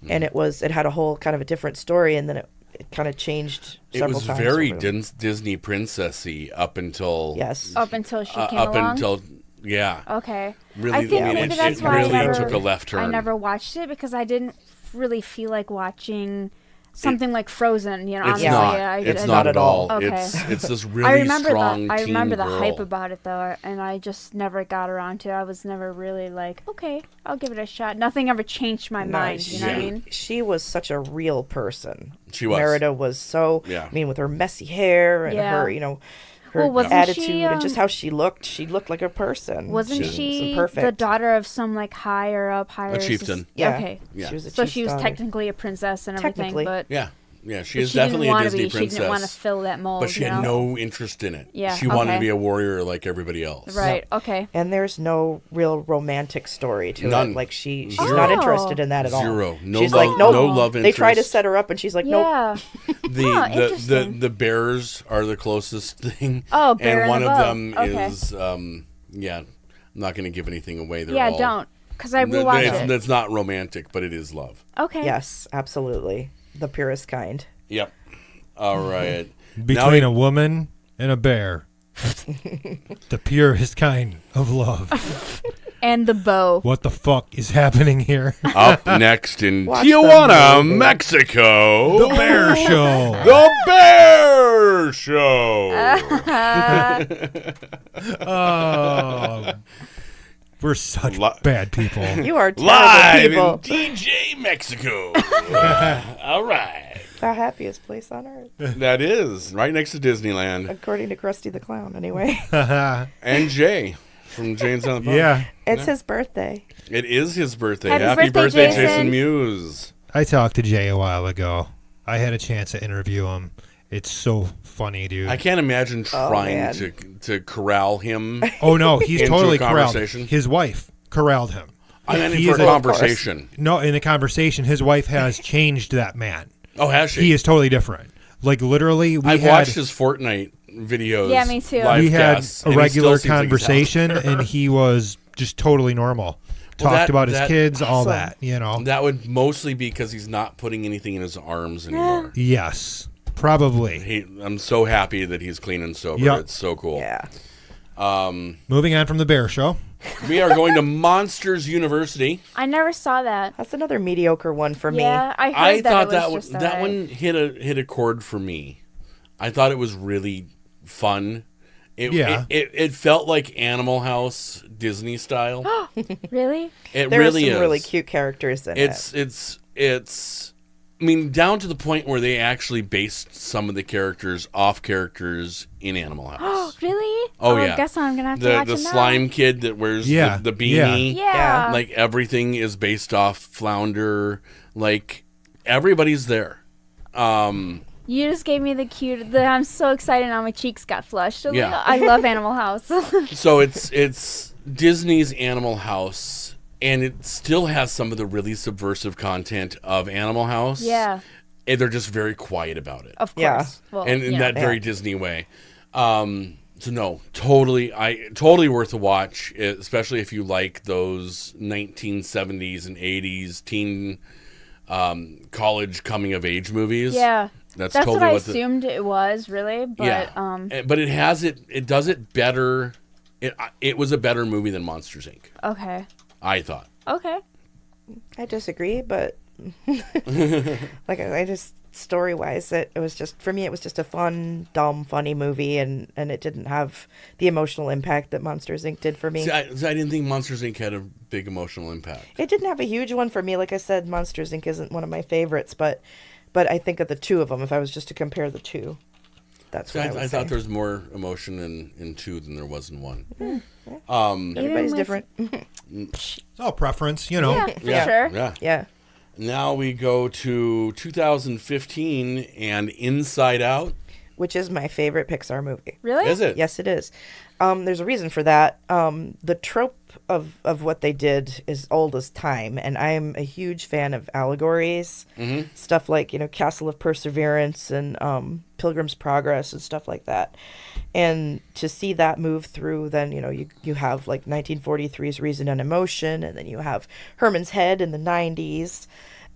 and it had a whole kind of a different story, and then it kind of changed several times. It was very Disney princessy up until up until she came up along. until yeah. Okay. Really, I think maybe that's why really took a left turn. I never watched it because I didn't really feel like watching something like Frozen. It's not. It's not at all. Okay. It's this really strong. I remember the girl. hype about it though, and I just never got around to it. I was never really like, okay, I'll give it a shot. Nothing ever changed my mind. You know what I mean? She was such a real person. She was. Merida was so. Yeah. I mean, with her messy hair and her, her attitude and just how she looked like a person. Wasn't she perfect. the daughter of some like higher chieftain? Yeah. Okay. Yeah. She was a so she was daughter. technically a princess and everything, but yeah, she is definitely a Disney princess. She didn't want to fill that mold, but she had no interest in it. Yeah, she wanted to be a warrior like everybody else. Right. Okay. And there's no real romantic story to None. it. Like she's not interested in that at all. Zero. No she's love. like, nope. No love interest. They try to set her up, and she's like, nope. Yeah. The bears are the closest thing. Oh, bear and one the of bow. them Okay. is I'm not going to give anything away. Don't, because I will watch it. It's not romantic, but it is love. Okay. Yes, absolutely, the purest kind. Yep. All right. Between a woman and a bear. The purest kind of love. And the bow. What the fuck is happening here? Up next in Watch Tijuana, Mexico. The Bear Show. The Bear Show. Oh, we're such bad people. You are terrible Live people. in DJ Mexico. All right. The happiest place on earth, That is right next to Disneyland. according to Krusty the Clown. Anyway, And Jay from Jane's on the Phone. Yeah. it's his birthday. It is his birthday. Happy birthday, birthday, Jason. Jason Mewes. I talked to Jay a while ago. I had a chance to interview him. It's so funny, dude. I can't imagine trying man. to corral him. Oh, no, he's Into totally a corralled. conversation? His wife corralled him. I meant He for is a a- conversation. No, in the conversation, his wife has changed that man. Oh, has she? He is totally different. Like, literally, I've watched his Fortnite videos. Yeah, me too. live we had casts, a and he regular still seems like he's out conversation, there. and he was just totally normal. Well, Talked about his that- kids, all awesome. that, you know. That would mostly be because he's not putting anything in his arms anymore. Yes, probably. I'm so happy that he's clean and sober. Yep. It's so cool. Yeah. Moving on from the Bear Show. We are going to Monsters University. I never saw that. That's another mediocre one for me. Yeah, I heard I that thought it that was just that alright. one hit a chord for me. I thought it was really fun. It felt like Animal House Disney style. Really? It There really are some is. really cute characters in it. It's I mean, down to the point where they actually based some of the characters off characters in Animal House. Really? Oh, I yeah. guess I'm gonna have to The watch the it now. slime kid that wears the beanie. Yeah. Like everything is based off Flounder. Like everybody's there. You just gave me the cute. I'm so excited now. My cheeks got flushed. I was Yeah. like, I love Animal House. So it's Disney's Animal House, and it still has some of the really subversive content of Animal House. Yeah. And they're just very quiet about it. Of course. Yeah. Well, And in yeah. that very Disney way. So no, totally worth a watch, especially if you like those 1970s and 80s teen college coming of age movies. Yeah. That's That's totally what I what the- assumed it was, really. But yeah. But it does it better. It was a better movie than Monsters Inc. okay. I thought. Okay. I disagree, but like I just story wise, it was just for me. It was just a fun, dumb, funny movie, and it didn't have the emotional impact that Monsters Inc. did for me. See, I didn't think Monsters Inc. had a big emotional impact. It didn't have a huge one for me. Like I said, Monsters Inc. isn't one of my favorites, but I think of the two of them. If I was just to compare the two, that's what I would I say. thought there's more emotion in two than there was in one. Everybody's with- different. It's all preference, you know. Yeah, for Yeah, sure. yeah. Yeah. Now we go to 2015 and Inside Out. Which is my favorite Pixar movie. Really? Is it? Yes, it is. There's a reason for that. The trope of what they did is old as time, and I'm a huge fan of allegories, stuff like Castle of Perseverance and Pilgrim's Progress and stuff like that. And to see that move through, then you have like 1943's Reason and Emotion, and then you have Herman's Head in the 90s.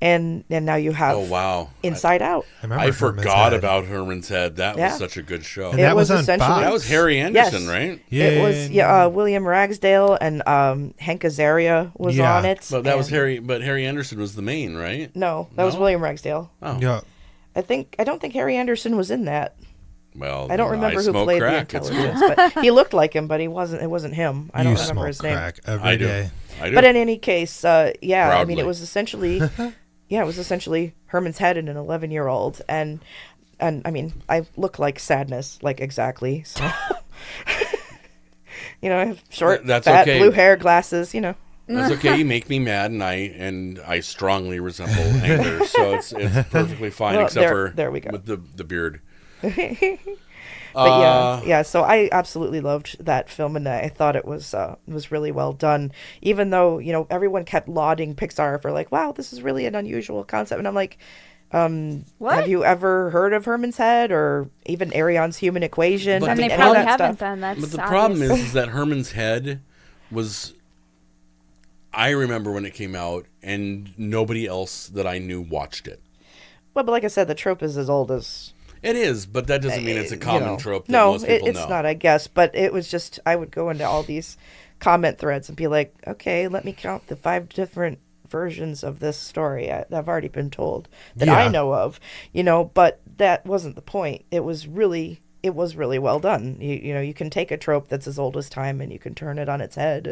And now you have Inside Out. I forgot about Herman's Head. That was such a good show. And that was on essentially Fox. That was Harry Anderson, right? Yeah. It was William Ragsdale and Hank Azaria was on it. But that was Harry. But Harry Anderson was the main, right? No, that was William Ragsdale. Oh, Yeah. I don't think Harry Anderson was in that. Well, I don't remember who played crack. the intelligence, but he looked like him, but he wasn't. It wasn't him. I don't remember his name. Crack every day. I do. But in any case, I mean, Proudly. it was essentially, it was essentially Herman's Head and an 11-year-old, and I mean, I look like Sadness, like exactly. So, I have short, That's fat, okay. blue hair, glasses. That's okay. You make me mad, and I strongly resemble anger, so it's perfectly fine, Well, except there for we go. with the beard. But yeah. So I absolutely loved that film, and I thought it was really well done. Even though everyone kept lauding Pixar for like, wow, this is really an unusual concept, and I'm like, What? have you ever heard of Herman's Head or even Arion's Human Equation? But And they the probably problem- haven't then. That's But the obvious. problem is that Herman's Head was. I remember when it came out, and nobody else that I knew watched it. Well, but like I said, the trope is as old as. It is, but that doesn't mean it's a common trope that No, most people it's know. not, I guess. But it was just, I would go into all these comment threads and be like, okay, let me count the 5 different versions of this story that have already been told that I Yeah. know of. But that wasn't the point. It was really well done. You can take a trope that's as old as time and you can turn it on its head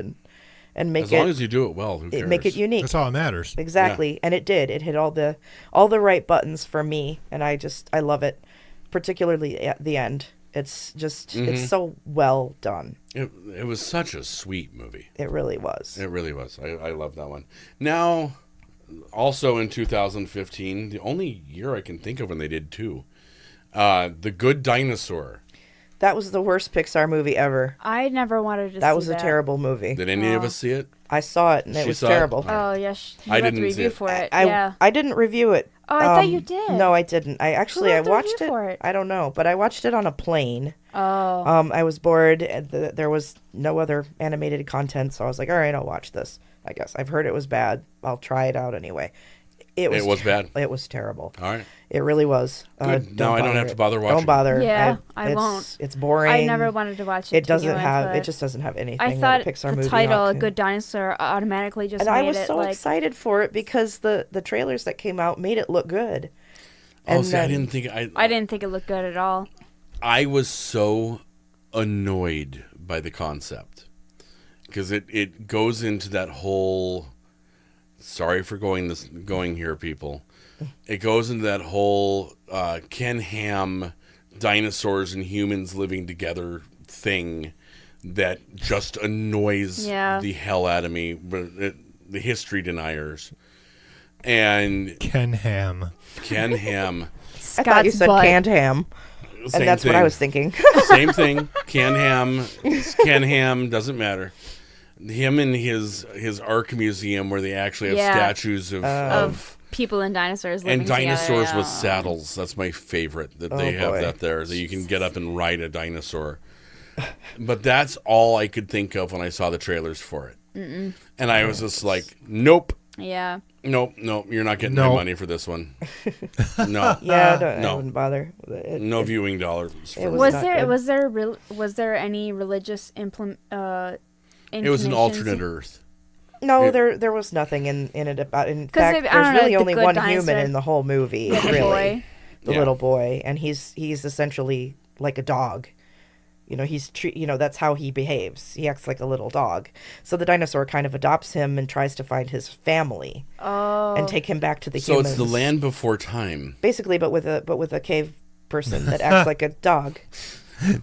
and make As it long as you do it well, who cares? make it unique. That's all that matters. Exactly. And it did. It hit all the right buttons for me, and I love it, particularly at the end. It's just it's so well done. It was such a sweet movie. It really was. It really was. I love that one. Now, also in 2015, the only year I can think of when they did 2, The Good Dinosaur. That was the worst Pixar movie ever. I never wanted to see That was a terrible movie. Did any of us see it? I saw it and it She was saw it? terrible. Oh, yes. You I wrote didn't the see review it. for it. I Yeah. didn't review it. Oh, I thought you did. No, I didn't. I actually wrote the watched review it. for it? I don't know, but I watched it on a plane. Oh. I was bored and there was no other animated content, so I was like, all right, I'll watch this. I guess I've heard it was bad. I'll try it out anyway. It was bad. It was terrible. All right. It really was. Good. Now I don't have to bother watching Don't bother. Yeah, I it's, won't. It's boring. I never wanted to watch it. It to doesn't begin with, have. but It just doesn't have anything. I thought that a Pixar the movie title, ought "A to. Good Dinosaur," automatically just And made I was it so like. excited for it because the trailers that came out made it look good. Oh, And see, I then- didn't think I didn't think it looked good at all. I was so annoyed by the concept because it goes into that whole. Sorry for going here, people. It goes into that whole Ken Ham, dinosaurs and humans living together thing that just annoys the hell out of me. But the history deniers and Ken Ham. I thought you said butt. canned ham, same and that's what I thing. was thinking. Same thing. Ken Ham doesn't matter. Him and his Ark Museum where they actually have Yeah. statues of People and dinosaurs living and dinosaurs together. with saddles. That's my favorite that they have boy. that there that you can get up and ride a dinosaur. But that's all I could think of when I saw the trailers for it. And I was just like, nope, Yeah. nope, you're not getting my Nope. money for this one. No. Yeah, I No. wouldn't bother. No viewing dollars. It Was not there good. was there any religious It was an inclinations? alternate Earth. No, there was nothing in it about. In 'Cause fact, I don't there's know, really like the only Good one Dinosaur- human in the whole movie. Little Really, boy. the Yeah. little boy, and he's essentially like a dog. That's how he behaves. He acts like a little dog. So the dinosaur kind of adopts him and tries to find his family and take him back to the So humans. it's the land before time. basically, but with a cave person that acts like a dog.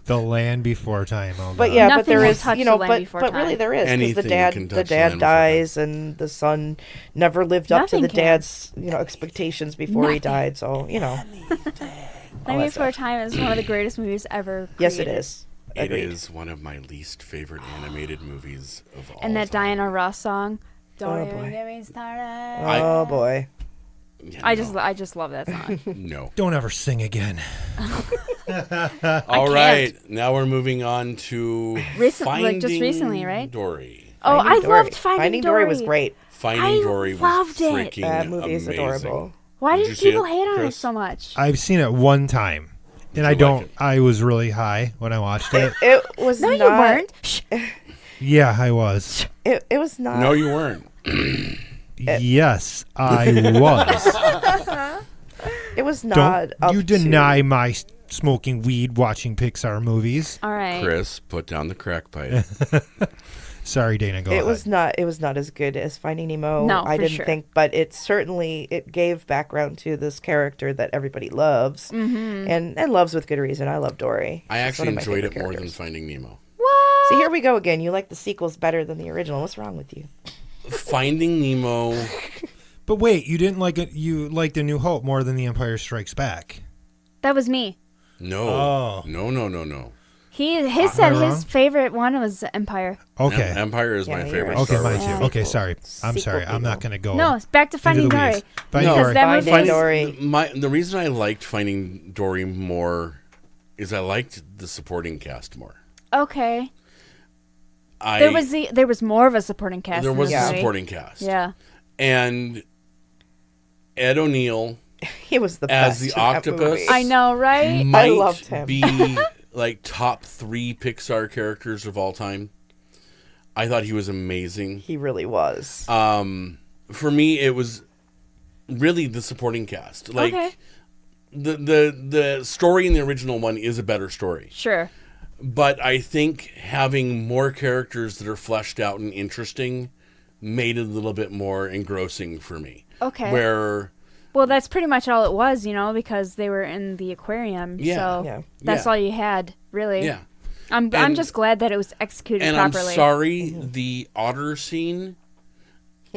The land before time. Oh, But God. yeah, but Nothing there will is, touch the land but before really time. there is because Anything the dad can touch the land dad before dies and the son never lived up to Nothing the can. dad's expectations before he Nothing. died. So all Land that Before stuff. Time is one of the greatest movies ever. Yes, it created. is. It is one of my least favorite animated movies of all And that time. Diana Ross song. Don't boy. even get me started. Oh boy. Yeah, I no. just love that song. No. Don't ever sing again. All right, now we're moving on to Just recently, right? Dory. Oh, I Dory. loved Finding Dory was great. Finding I Dory was loved it. freaking That movie is amazing. adorable. Why Did did you see people it, hate on it Chris? so much? I've seen it one time, and I you don't. like it? I was really high when I watched it. It was No, not. you weren't. Shh. Yeah, I was. It was not. No, you weren't. Yes, I was. It was not. Don't you up to- deny my smoking weed, watching Pixar movies? All right. Chris, put down the crack pipe. Sorry, Dana. Go It ahead. was not. It was not as good as Finding Nemo. No, I for didn't sure. think, but it gave background to this character that everybody loves, and loves with good reason. I love Dory. I It's actually one of my enjoyed it favorite more than characters. Finding Nemo. What? See, here we go again. You like the sequels better than the original. What's wrong with you? Finding Nemo. But wait, you didn't like it. You liked A New Hope more than The Empire Strikes Back. That was me. No. Oh. No. He said wrong? his favorite one was Empire. Okay. Empire is Yeah, my you're favorite. right. Okay, Star mine Wars. too. Yeah. Okay, sorry. I'm Sequel sorry. I'm not people. going to go. No, it's back to Finding into the Dory. weeds. Finding Because Dory. that movie Finding was- Dory. The reason I liked Finding Dory more is I liked the supporting cast more. Okay. There was more of a supporting cast. There in was this a movie. supporting cast. Yeah. And Ed O'Neill He was the As best the in that octopus? movie. I know, right? might loved him. be like top 3 Pixar characters of all time. I thought he was amazing. He really was. For me, it was really the supporting cast. Like Okay. the story in the original one is a better story. Sure. But I think having more characters that are fleshed out and interesting made it a little bit more engrossing for me. Okay. Where Well, that's pretty much all it was, because they were in the aquarium. Yeah. So Yeah. that's Yeah. all you had, really. yeah. I'm And- just glad that it was executed And properly. I'm sorry, the otter scene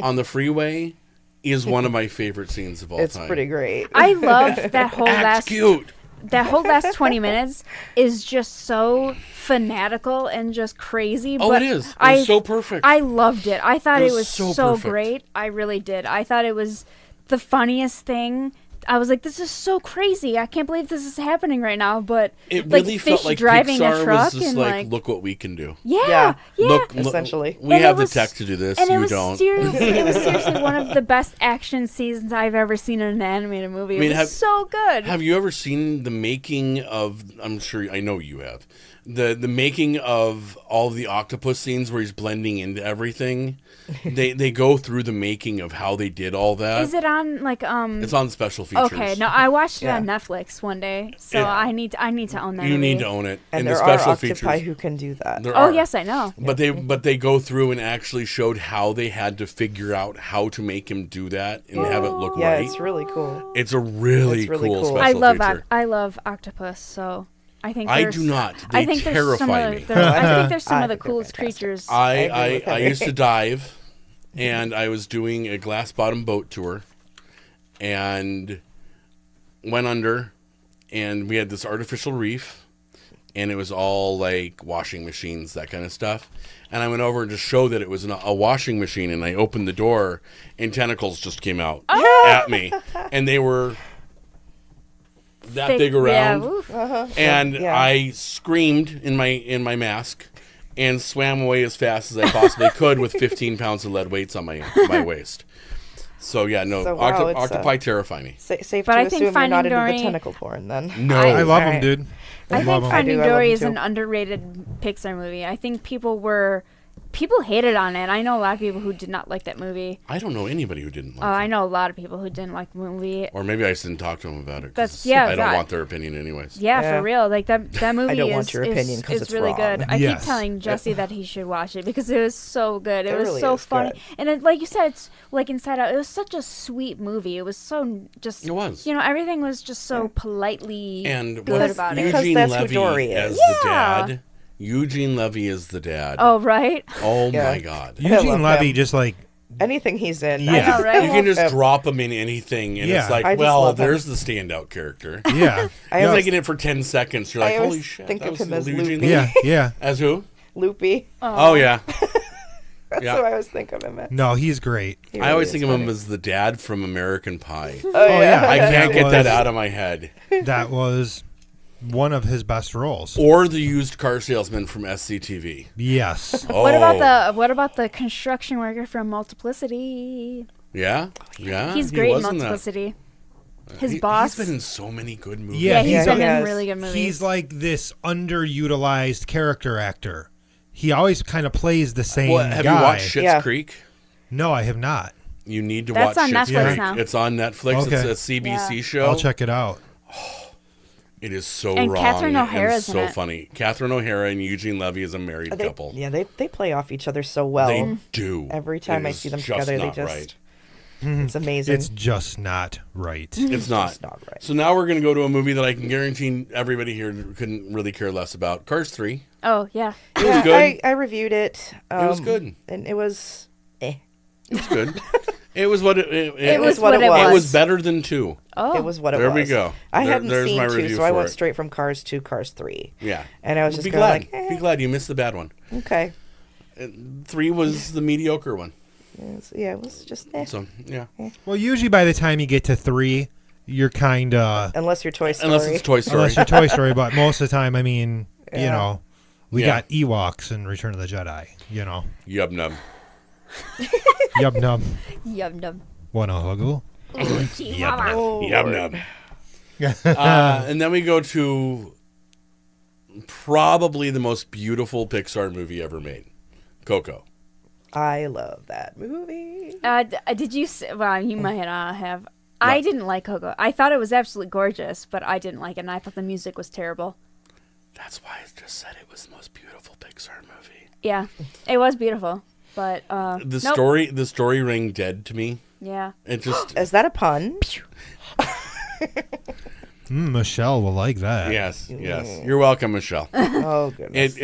on the freeway is one of my favorite scenes of all It's time. pretty great. I love that whole Act cute. that whole last 20 minutes is just so fanatical and just crazy. Oh, but it is. It I, was so perfect. I loved it. I thought It it was was so so perfect. great. I really did. I thought it was the funniest thing. I was like, this is so crazy. I can't believe this is happening right now. But It like really fish felt like driving Pixar a truck was just and like, look what we can do. yeah. Look, Essentially. we And have it the was- tech to do this. And You it was don't. seriously one of the best action scenes I've ever seen in an animated movie. I mean, it was so good. Have you ever seen the making of? I'm sure I know you have. The making of all of the octopus scenes where he's blending into everything. they go through the making of how they did all that. Is it on like It's on special features. Okay, no, I watched it Yeah. on Netflix one day, so Yeah. I need to own that. You movie. need to own it. and the there are special octopi features. who can do that. There Oh are. yes, I know. But they go through and actually showed how they had to figure out how to make him do that and have it look Yeah, right. it's really cool. It's a really, It's really cool cool. special feature. I love octopus, so I think I there's- do not. I They think there's some terrify of me. the, I think there's some I of the think they're coolest fantastic. creatures. I agree I with Henry. used to dive, and I was doing a glass bottom boat tour, and went under, and we had this artificial reef, and it was all like washing machines, that kind of stuff. And I went over and just showed that it was a washing machine, and I opened the door, and tentacles just came out at me, and they were that Thick- big around. Yeah, oof. And Yeah. I screamed in my mask and swam away as fast as I possibly could with 15 pounds of lead weights on my waist. So yeah, no, So, wow, it's, octopi terrify me. Safe But to I think assume you're Finding not into Dory- the tentacle porn then. No, I love them, Alright. dude. I love think 'em. Finding I love Dory them is too. an underrated Pixar movie. I think people hated on it. I know a lot of people who did not like that movie. I don't know anybody who didn't like I it. know a lot of people who didn't like the movie. Or maybe I just didn't talk to them about it. 'Cause Yeah, I don't God. want their opinion anyways. Yeah, Yeah. for real. Like that movie don't is, want your opinion 'cause is it's really wrong. good. I Yes. keep telling Jesse that he should watch it because it was so good. It It was really so is funny. good. And it, like you said, it's like Inside Out. It was such a sweet movie. It was so just It was. everything was just so politely And good with about it. Because Eugene that's who Levy Dory as is. the Yeah. dad. Eugene Levy is the dad. Oh, right? Oh Yeah. my god. I love Eugene Levy him. just like anything he's in. Yeah. I just- I know, right? I You can love just him. drop him in anything, and Yeah. it's like, I just well, love him. there's the standout character. Yeah. I He's always like in it for 10 seconds. You're I like, always holy shit. think that of was him as Eugene Loopy. Yeah. Yeah. As who? Loopy. Oh, yeah. That's Yeah. who I always think of him as. No, he's great. He I always really think is of him funny. as the dad from American Pie. Oh, yeah. I can't get that was- out of my head. That was one of his best roles. Or the used car salesman from SCTV. Yes. Oh, What about the construction worker from Multiplicity? Yeah? Yeah. He's he great in was that. Multiplicity. His boss. He's been in so many good movies. Yeah, he's he's been he in has. really good movies. He's like this underutilized character actor. He always kind of plays the same Well, have guy. you watched Schitt's Yeah. Creek? No, I have not. You need to That's watch on Schitt's Netflix Creek. now. It's on Netflix. Okay. It's a CBC Yeah. show. I'll check it out. It is so And wrong Catherine O'Hara's and in so it. funny. Catherine O'Hara and Eugene Levy is a married couple. They play off each other so well. They do. Every time It I is see them just together, they not just right. it's amazing. It's just not right. It's not. It's not right. So now we're going to go to a movie that I can guarantee everybody here couldn't really care less about. Cars 3. Oh yeah. It was good. I reviewed it. It was good. And it was It was good. It was what It was what what it it was. It was. was better than 2. Oh. it was what it There was. we go. I hadn't There's seen my 2, review so I for went it. straight from Cars 2, Cars 3. Yeah. And I was just Be kind of glad. like, Be glad you missed the bad one. okay. 3 was the mediocre one. Yeah, it was just So, yeah. Well, usually by the time you get to 3, you're kind of Unless you're Toy Story. Unless it's Toy Story. unless you're Toy Story, but most of the time, I mean, you Yeah. know, we Yeah. got Ewoks in Return of the Jedi. You know, Yub nub. yub nub, Yum num. wanna huggle? Oh, Yub Lord. nub. And then we go to probably the most beautiful Pixar movie ever made, Coco. I love that movie. Did you? Well, you might have. I didn't like Coco. I thought it was absolutely gorgeous, but I didn't like it, and I thought the music was terrible. That's why I just said it was the most beautiful Pixar movie. Yeah, it was beautiful, but The nope. story rang dead to me. Yeah. It just Is that a pun? Michelle will like that. yes. You're welcome, Michelle. Oh goodness.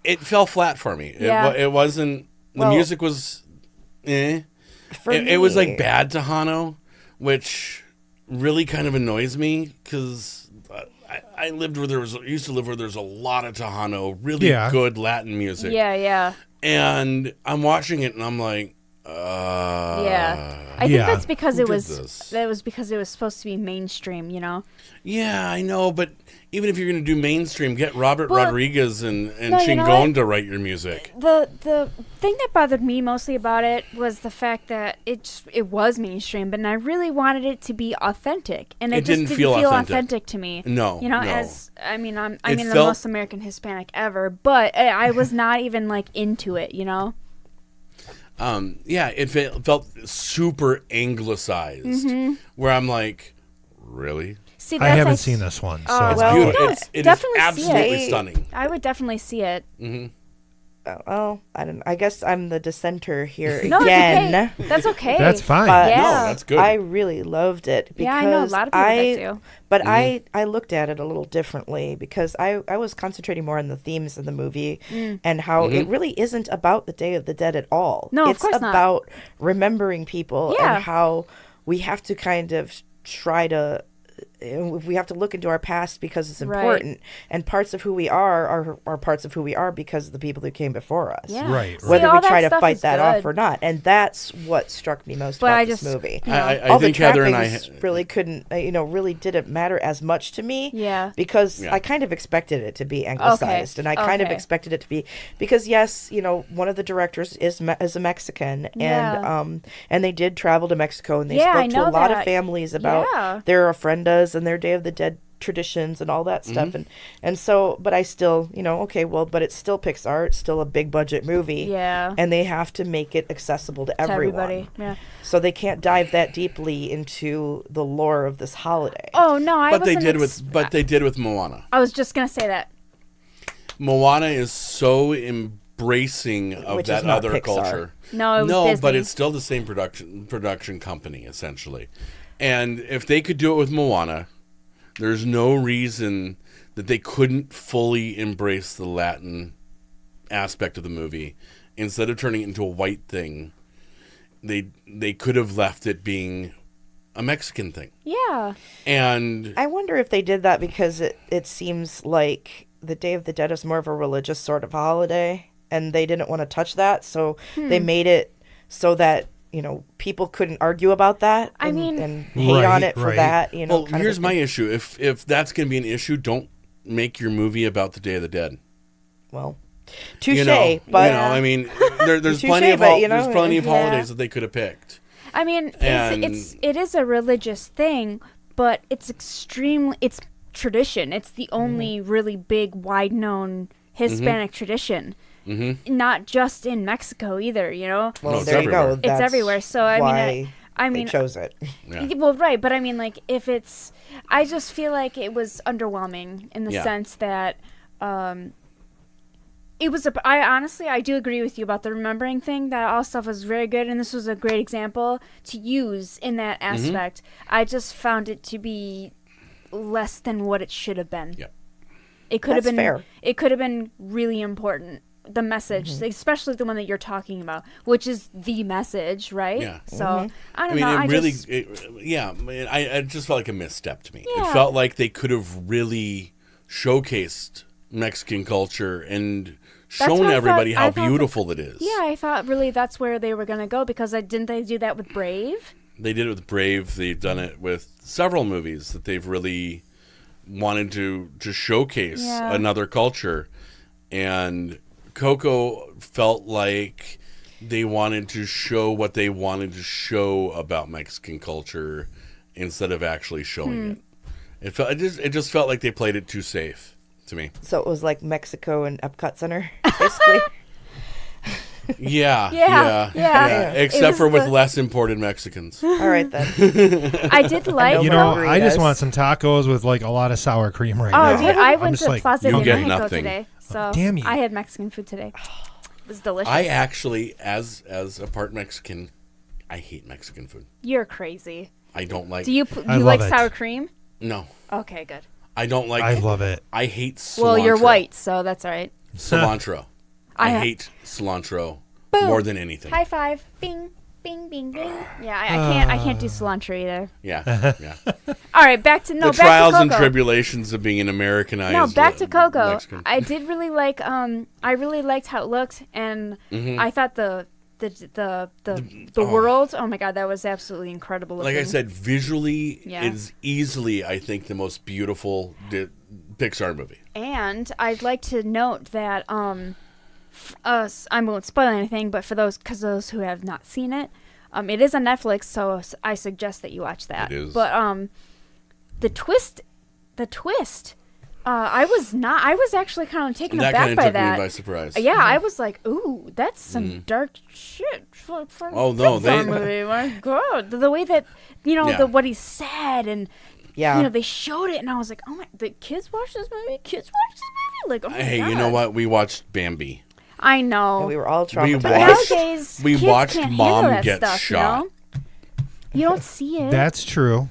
It fell flat for me. Yeah. It wasn't. The Well, music was, eh. For It was like me- bad Tahano, which really kind of annoys me because I used to live where there's a lot of Tahano, really Yeah. good Latin music. Yeah. And I'm watching it and I'm like, Yeah. I think Yeah. that's because Who it did was. this? That was because it was supposed to be mainstream. You know. yeah, I know, but even if you're going to do mainstream, get Robert Well, Rodriguez and no, you know Chingon what? to write your music. The thing that bothered me mostly about it was the fact that it was mainstream, but I really wanted it to be authentic, and it just didn't didn't feel feel authentic. authentic to me. No, you know, no. as I mean, I'm It the felt- most American Hispanic ever, but I was not even like into it. You know. Yeah, it felt super anglicized, Mm-hmm. where I'm like, really? See, I haven't seen this one, so Oh, well, Beautiful. you know, It is definitely see absolutely it. stunning. I would definitely see it. Well, I don't. I guess I'm the dissenter here No, again. it's okay. That's okay. that's fine. But Yeah. No, that's good. I really loved it because Yeah, I know a lot of people that do. But I looked at it a little differently because I was concentrating more on the themes of the movie and how it really isn't about the Day of the Dead at all. No, of it's course not. about remembering people Yeah. and how we have to kind of try to. We have to look into our past because it's Right. important, and parts of who we are parts of who we are because of the people who came before us. Yeah. Right, See, Whether all we that try to stuff fight is that off good. or not, and that's what struck me most But about I this just- movie. Yeah. I All the think Heather and I. trappings really couldn't, really didn't matter as much to me. Yeah. Because Yeah. I kind of expected it to be anglicized, and I kind of Okay. expected it to be because yes, one of the directors is a Mexican, Yeah. and they did travel to Mexico, and they Yeah, I spoke to a know lot of that. families about Yeah. their ofrendas and their Day of the Dead traditions and all that stuff, and so, but I still, okay, well, but it's still Pixar, it's still a big budget movie, Yeah. and they have to make it accessible to To everyone. everybody. Yeah. So they can't dive that deeply into the lore of this holiday. Oh no, I But they wasn't did with Moana. I was just gonna say that. Moana is so embracing of Which that is not other Pixar. culture. No, it was no, but Disney. it's still the same production company essentially. And if they could do it with Moana, there's no reason that they couldn't fully embrace the Latin aspect of the movie instead of turning it into a white thing. they could have left it being a Mexican thing. Yeah. And I wonder if they did that because it seems like the Day of the Dead is more of a religious sort of holiday, and they didn't want to touch that, so they made it so that, people couldn't argue about that and hate on it for that. Well, here's my issue. If that's going to be an issue, don't make your movie about the Day of the Dead. Well, touche, but I mean, there's plenty of holidays that they could have picked. I mean, it is a religious thing, but it's tradition. It's the only really big, wide known Hispanic tradition. Mm-hmm. Not just in Mexico either, Well, no, there you go. It's everywhere. So I mean, they chose it. Yeah. Well, right, but I mean, like, I just feel like it was underwhelming in the sense that it was I do agree with you about the remembering thing. That all stuff was very good, and this was a great example to use in that aspect. I just found it to be less than what it should have been. Yeah. It could have been fair. It could have been really important. The message, especially the one that you're talking about, which is the message, right? Yeah. So I don't know. It just felt like a misstep to me. Yeah. It felt like they could have really showcased Mexican culture and shown everybody how beautiful it is. Yeah, I thought really that's where they were going to go, because didn't they do that with Brave? They did it with Brave. They've done it with several movies that they've really wanted to showcase another culture. And Coco felt like they wanted to show what they wanted to show about Mexican culture instead of actually showing it. It just felt like they played it too safe to me. So it was like Mexico and Epcot Center, basically. Yeah. Except for with less imported Mexicans. All right, then. I did like. I just want some tacos with like a lot of sour cream right now. Oh, dude, I went to Plaza de Mexico nothing. today. So damn you. I had Mexican food today. It was delicious. I actually, as a part Mexican, I hate Mexican food. You're crazy. I don't like. Do you like sour cream? No. Okay, good. I don't like. I love it. I hate cilantro. Well, you're white, so that's all right. Cilantro. I hate cilantro more than anything. High five. Bing, bing, bing, bing. Yeah, I can't do cilantro either. Yeah. All right, back to trials back to and Coco. tribulations of being an Americanized. No, back to Coco. Mexican. I did really like. I really liked how it looked, and I thought the world. Oh my god, that was absolutely incredible. Like I said, visually is easily, I think, the most beautiful Pixar movie. And I'd like to note that I won't spoil anything, but for those who have not seen it, it is on Netflix, so I suggest that you watch that. It is. But the twist. I was actually kind of taken aback by that. That kind of took me by surprise. Yeah, I was like, ooh, that's some dark shit for Pixar movie. My God, the way that what he said, and they showed it, and I was like, oh my, the kids watch this movie. Like, oh my God. Hey, you know what? We watched Bambi. I know. And we were all traumatized. We watched mom get shot. You don't see it. That's true.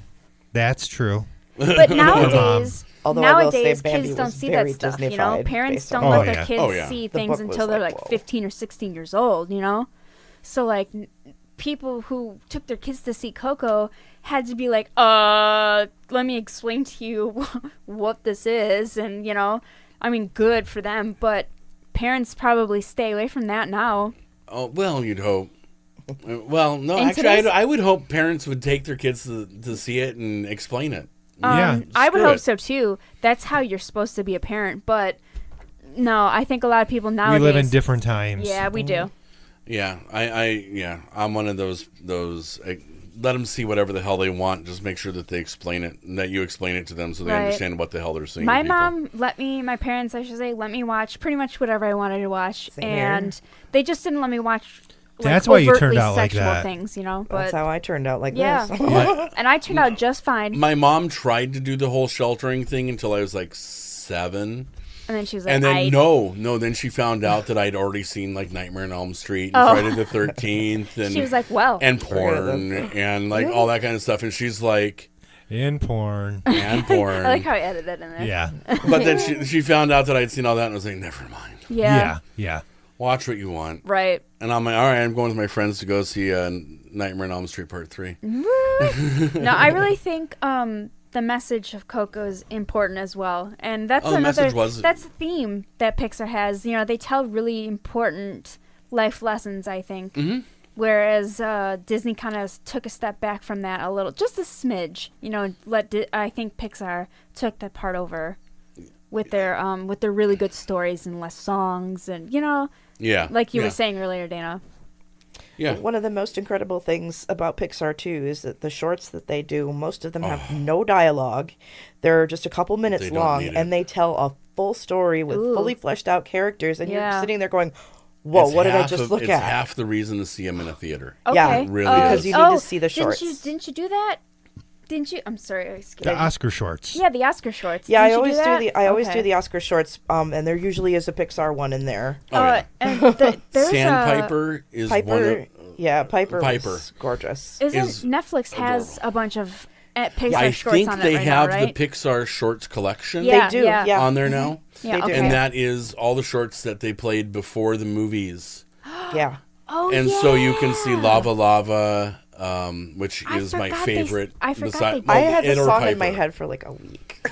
But nowadays, Although I will say kids Bambi don't was see very that stuff. Disney-fied Parents based don't on- let their kids see things book was until they're like, like whoa. 15 or 16 years old. So like people who took their kids to see Coco had to be like, let me explain to you what this is, and I mean, good for them, but parents probably stay away from that now. Oh well, you'd hope. Well, no, actually, I would hope parents would take their kids to see it and explain it. I would hope so too. That's how you're supposed to be a parent. But no, I think a lot of people nowadays. We live in different times. Yeah, we do. Yeah, I'm one of those. Let them see whatever the hell they want. Just make sure that they explain it, and that you explain it to them so they understand what the hell they're seeing. My parents, I should say, let me watch pretty much whatever I wanted to watch, Same and here. they just didn't let me watch. That's why you turned out like sexual that. Things, But that's how I turned out like yeah. this. And I turned out just fine. My mom tried to do the whole sheltering thing until I was like 7. And then she was like, and then then she found out that I'd already seen like Nightmare on Elm Street and Friday the 13th, and she was like, well, and porn and like all that kind of stuff, and she's like, in porn. I like how I edited that in there. Yeah. But then she found out that I'd seen all that, and I was like, never mind. Yeah. Watch what you want. Right. And I'm like, all right, I'm going with my friends to go see Nightmare on Elm Street Part 3. No, I really think the message of Coco is important as well. And that's that's a theme that Pixar has. You know, they tell really important life lessons, I think. Mm-hmm. Whereas Disney kind of took a step back from that a little, just a smidge. You know, I think Pixar took that part over with their really good stories and less songs, and like you were saying earlier, Dana. Yeah. One of the most incredible things about Pixar too is that the shorts that they do, most of them have no dialogue. They're just a couple minutes long, and they tell a full story with fully fleshed out characters, and you're sitting there going, whoa, what did I just look at? It's half the reason to see them in a theater. Okay. Yeah, it really because you need to see the shorts. Didn't you do that? Didn't you? I'm sorry, I skipped. The Oscar shorts. Yeah, the Oscar shorts. Yeah, Didn't I always do the Oscar shorts, and there usually is a Pixar one in there. Oh, yeah. And there's Sandpiper is Piper. Piper. Piper. Was gorgeous. Netflix has a bunch of Pixar I shorts think on it they right have now, right? the Pixar shorts collection Yeah, they do. Yeah. on there now. Yeah, They do. okay. And that is all the shorts that they played before the movies. Yeah. Oh, And so you can see Lava Lava, which I is my forgot favorite. I forgot I had the Ed or song in my Piper. head for like a week.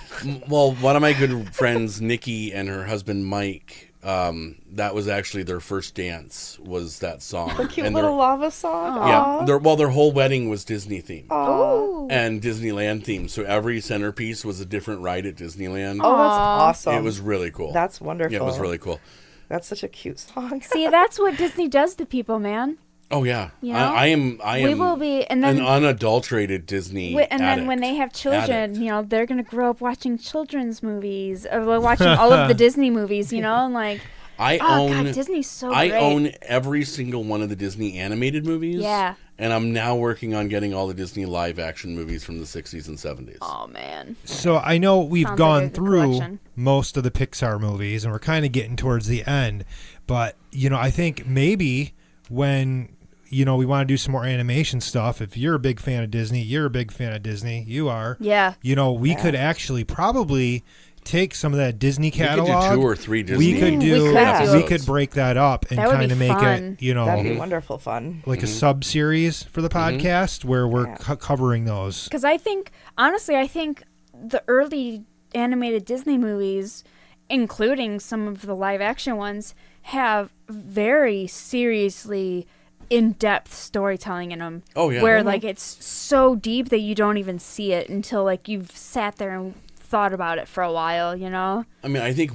Well, one of my good friends, Nikki, and her husband Mike, that was actually their first dance. Was that song? The cute And little their- lava song. Yeah, their whole wedding was Disney themed Oh. and Disneyland themed. So every centerpiece was a different ride at Disneyland. Oh, that's awesome. It was really cool. That's wonderful. Yeah, it was really cool. That's such a cute song. See, that's what Disney does to people, man. Oh yeah, You know? I am. We will be, and then an unadulterated Disney. and then when they have children, addict. they're gonna grow up watching children's movies or watching all of the Disney movies, and like. God, Disney's so great. I own every single one of the Disney animated movies. Yeah. And I'm now working on getting all the Disney live action movies from the 60s and 70s. Oh man. So I know we've Sounds gone like a good through collection. most of the Pixar movies, and we're kind of getting towards the end. But I think maybe when we want to do some more animation stuff, if you're a big fan of Disney, you're a big fan of Disney. You are. Yeah. We could actually probably take some of that Disney catalog. We could do 2 or 3 Disney. We could break that up and kind of make fun. it, That'd be wonderful fun. like a sub series for the podcast where we're covering those. Because I think the early animated Disney movies, including some of the live action ones, have very seriously in-depth storytelling in them. Oh yeah. Where like it's so deep that you don't even see it until like you've sat there and thought about it for a while, I mean, I think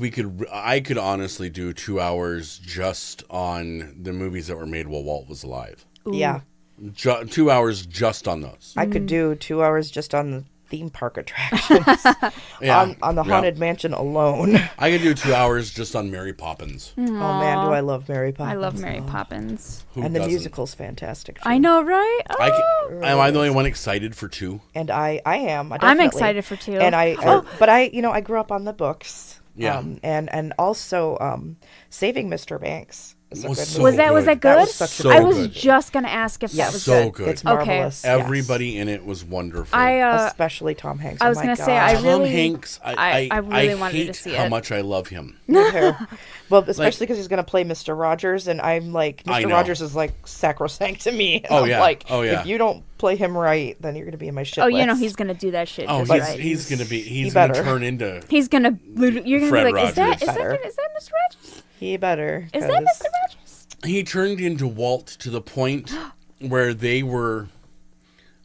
I could honestly do 2 hours just on the movies that were made while Walt was alive. Ooh. Yeah. 2 hours just on those. I could do 2 hours just on the theme park attractions. on the Haunted Mansion alone. I could do 2 hours just on Mary Poppins. Oh man, do I love Mary Poppins. I love Mary Poppins. Who And the doesn't? musical's fantastic. Too. I know, right? Am I the only one excited for 2? And I am. I'm excited for 2. And but I grew up on the books. Yeah. And also Saving Mr. Banks. Was Was that good? That was such a So I was good. just gonna ask if that was so good. good. It's marvelous. Okay. Everybody in it was wonderful. Especially Tom Hanks. I was oh gonna my say, God. Tom Hanks. I really wanted hate to see how it. much I love him. Me too. Well, especially because he's going to play Mr. Rogers, and I'm like, I Mr. know. Rogers is like sacrosanct to me. And Oh, I'm yeah. like, Oh, yeah. if you don't play him right, then you're going to be in my shit Oh, list. he's gonna do that shit. Oh, just right. he's gonna better. turn into. He's gonna. You're gonna Fred be like, is that Rogers. Mr. Rogers? He better. Is that 'cause- Mr. Rogers? He turned into Walt to the point where they were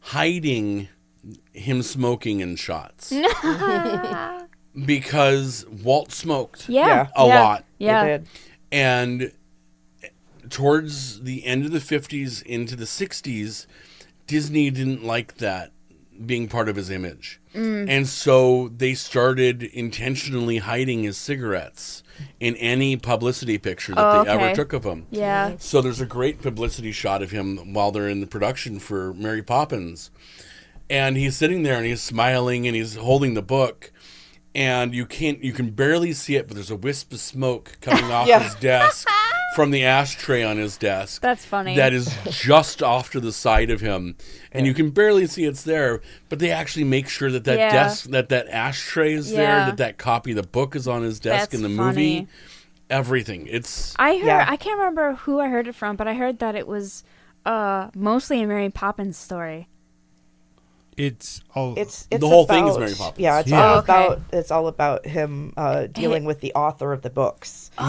hiding him smoking in shots because Walt smoked Yeah. a lot, Yeah. He did. and towards the end of the 50s into the 60s, Disney didn't like that being part of his image. And so they started intentionally hiding his cigarettes in any publicity picture that they ever took of him. Yeah. So there's a great publicity shot of him while they're in the production for Mary Poppins. And he's sitting there and he's smiling and he's holding the book. And you can barely see it, but there's a wisp of smoke coming off his desk from the ashtray on his desk. That's funny. That is just off to the side of him. And you can barely see it's there, but they actually make sure that desk, that ashtray is there, that copy of the book is on his desk That's in the funny. movie. everything. It's I heard. Yeah. I can't remember who I heard it from, but I heard that it was mostly a Mary Poppins story. It's all. It's The whole about, thing is Mary Poppins. Yeah, it's Yeah. all Okay. about him dealing with the author of the books, Oh.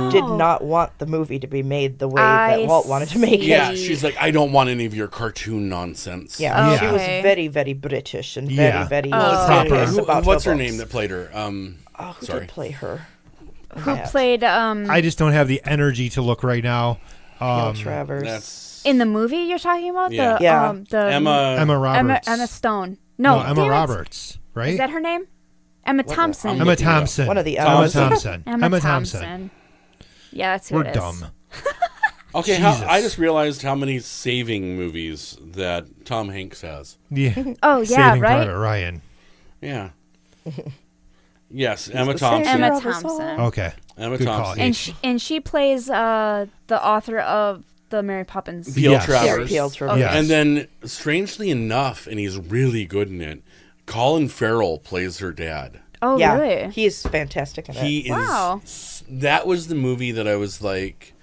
who did not want the movie to be made the way I that Walt wanted to make it. yeah. She's like, I don't want any of your cartoon nonsense. Yeah, Yeah. she was Okay. very, very British and Yeah. very, very Proper. serious about What's her books. name that played her? Oh, who sorry. did play her? Who played I just don't have the energy to look right now. Neil Travers. That's in the movie you're talking about? Yeah. The Yeah. the Emma. Emma Roberts. Emma Stone. No, Emma damn it. Roberts, right? Is that her name? Emma Thompson. I'm Emma looking it up. Thompson. One of the Emma Emmas. Thompson. Emma Thompson. Thompson. Yeah, that's who We're it is. dumb. Okay, Jesus. I just realized how many saving movies that Tom Hanks has. Yeah. Oh yeah, Saving right. Private Ryan. Yeah. Yes, Emma the savior Thompson. Emma of us all. Thompson. Okay. Emma Good call. Thompson. And she plays the author of the Mary Poppins. P.L. Yes. Travers. P.L. Travers. Yes. And then, strangely enough, and he's really good in it, Colin Farrell plays her dad. Oh Yeah, really? he is fantastic in it. He is. Wow. That was the movie that I was like,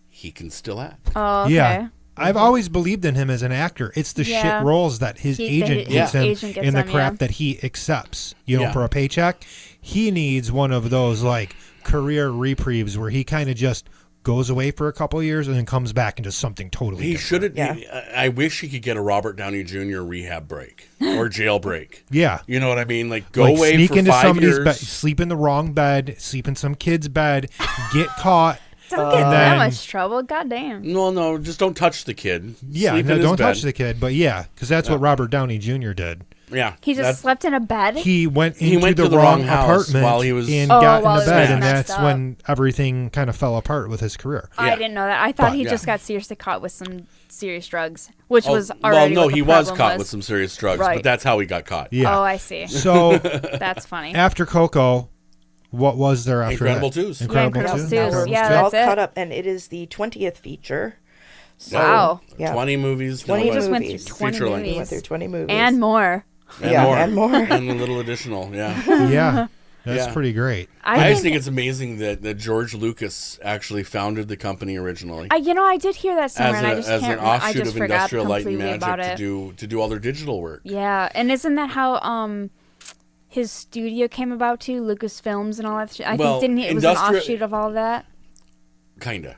he can still act. Oh okay. Yeah. I've always believed in him as an actor. It's the Yeah. shit roles that his agent his gives him agent gets and the him, crap yeah. that he accepts, you know, Yeah. for a paycheck. He needs one of those like career reprieves where he kind of just goes away for a couple of years and then comes back into something totally He different. should have. Yeah. I wish he could get a Robert Downey Jr. rehab break or jail break. Yeah. You know what I mean? Like, go Like away sneak for into 5 somebody's years. bed, sleep in the wrong bed, sleep in some kid's bed, get caught. Don't get in And that then- much trouble. Goddamn. No, just don't touch the kid. Yeah, Sleep no, in his don't bed. touch the kid. But yeah, because that's what Robert Downey Jr. did. Yeah, He just that's- slept in a bed. He went He into went the, to the wrong wrong house apartment while he was- and Oh, got while in the he bed, was and messed that's up. when everything kind of fell apart with his career. I Yeah. didn't know that. I thought he yeah. just got seriously caught with some serious drugs, which Oh, was already well, no, what the he was problem caught with some serious drugs, Right. but that's how he got caught. Yeah. Oh, I see. So That's funny. after Coco, what was there after Incredible that? Twos. Incredible Incredible Twos. Twos. Now we're Yeah, all that's it. caught up, and it is the 20th feature. So, Wow. Yeah. 20 movies. 20 He no, just but went through movies. 20 Feature length. We went movies. through 20 movies. And more. and yeah, more. and more. And a little additional, yeah. Yeah, that's Yeah. pretty great. I just think it's amazing that George Lucas actually founded the company originally I did hear that somewhere, and I just as can't. an I offshoot just of forgot Industrial Light and completely about Magic it. to do all their digital work. Yeah, and isn't that how his studio came about too? Lucasfilms and all that shit. I Well, think didn't it was an Industri- offshoot of all that. Kinda.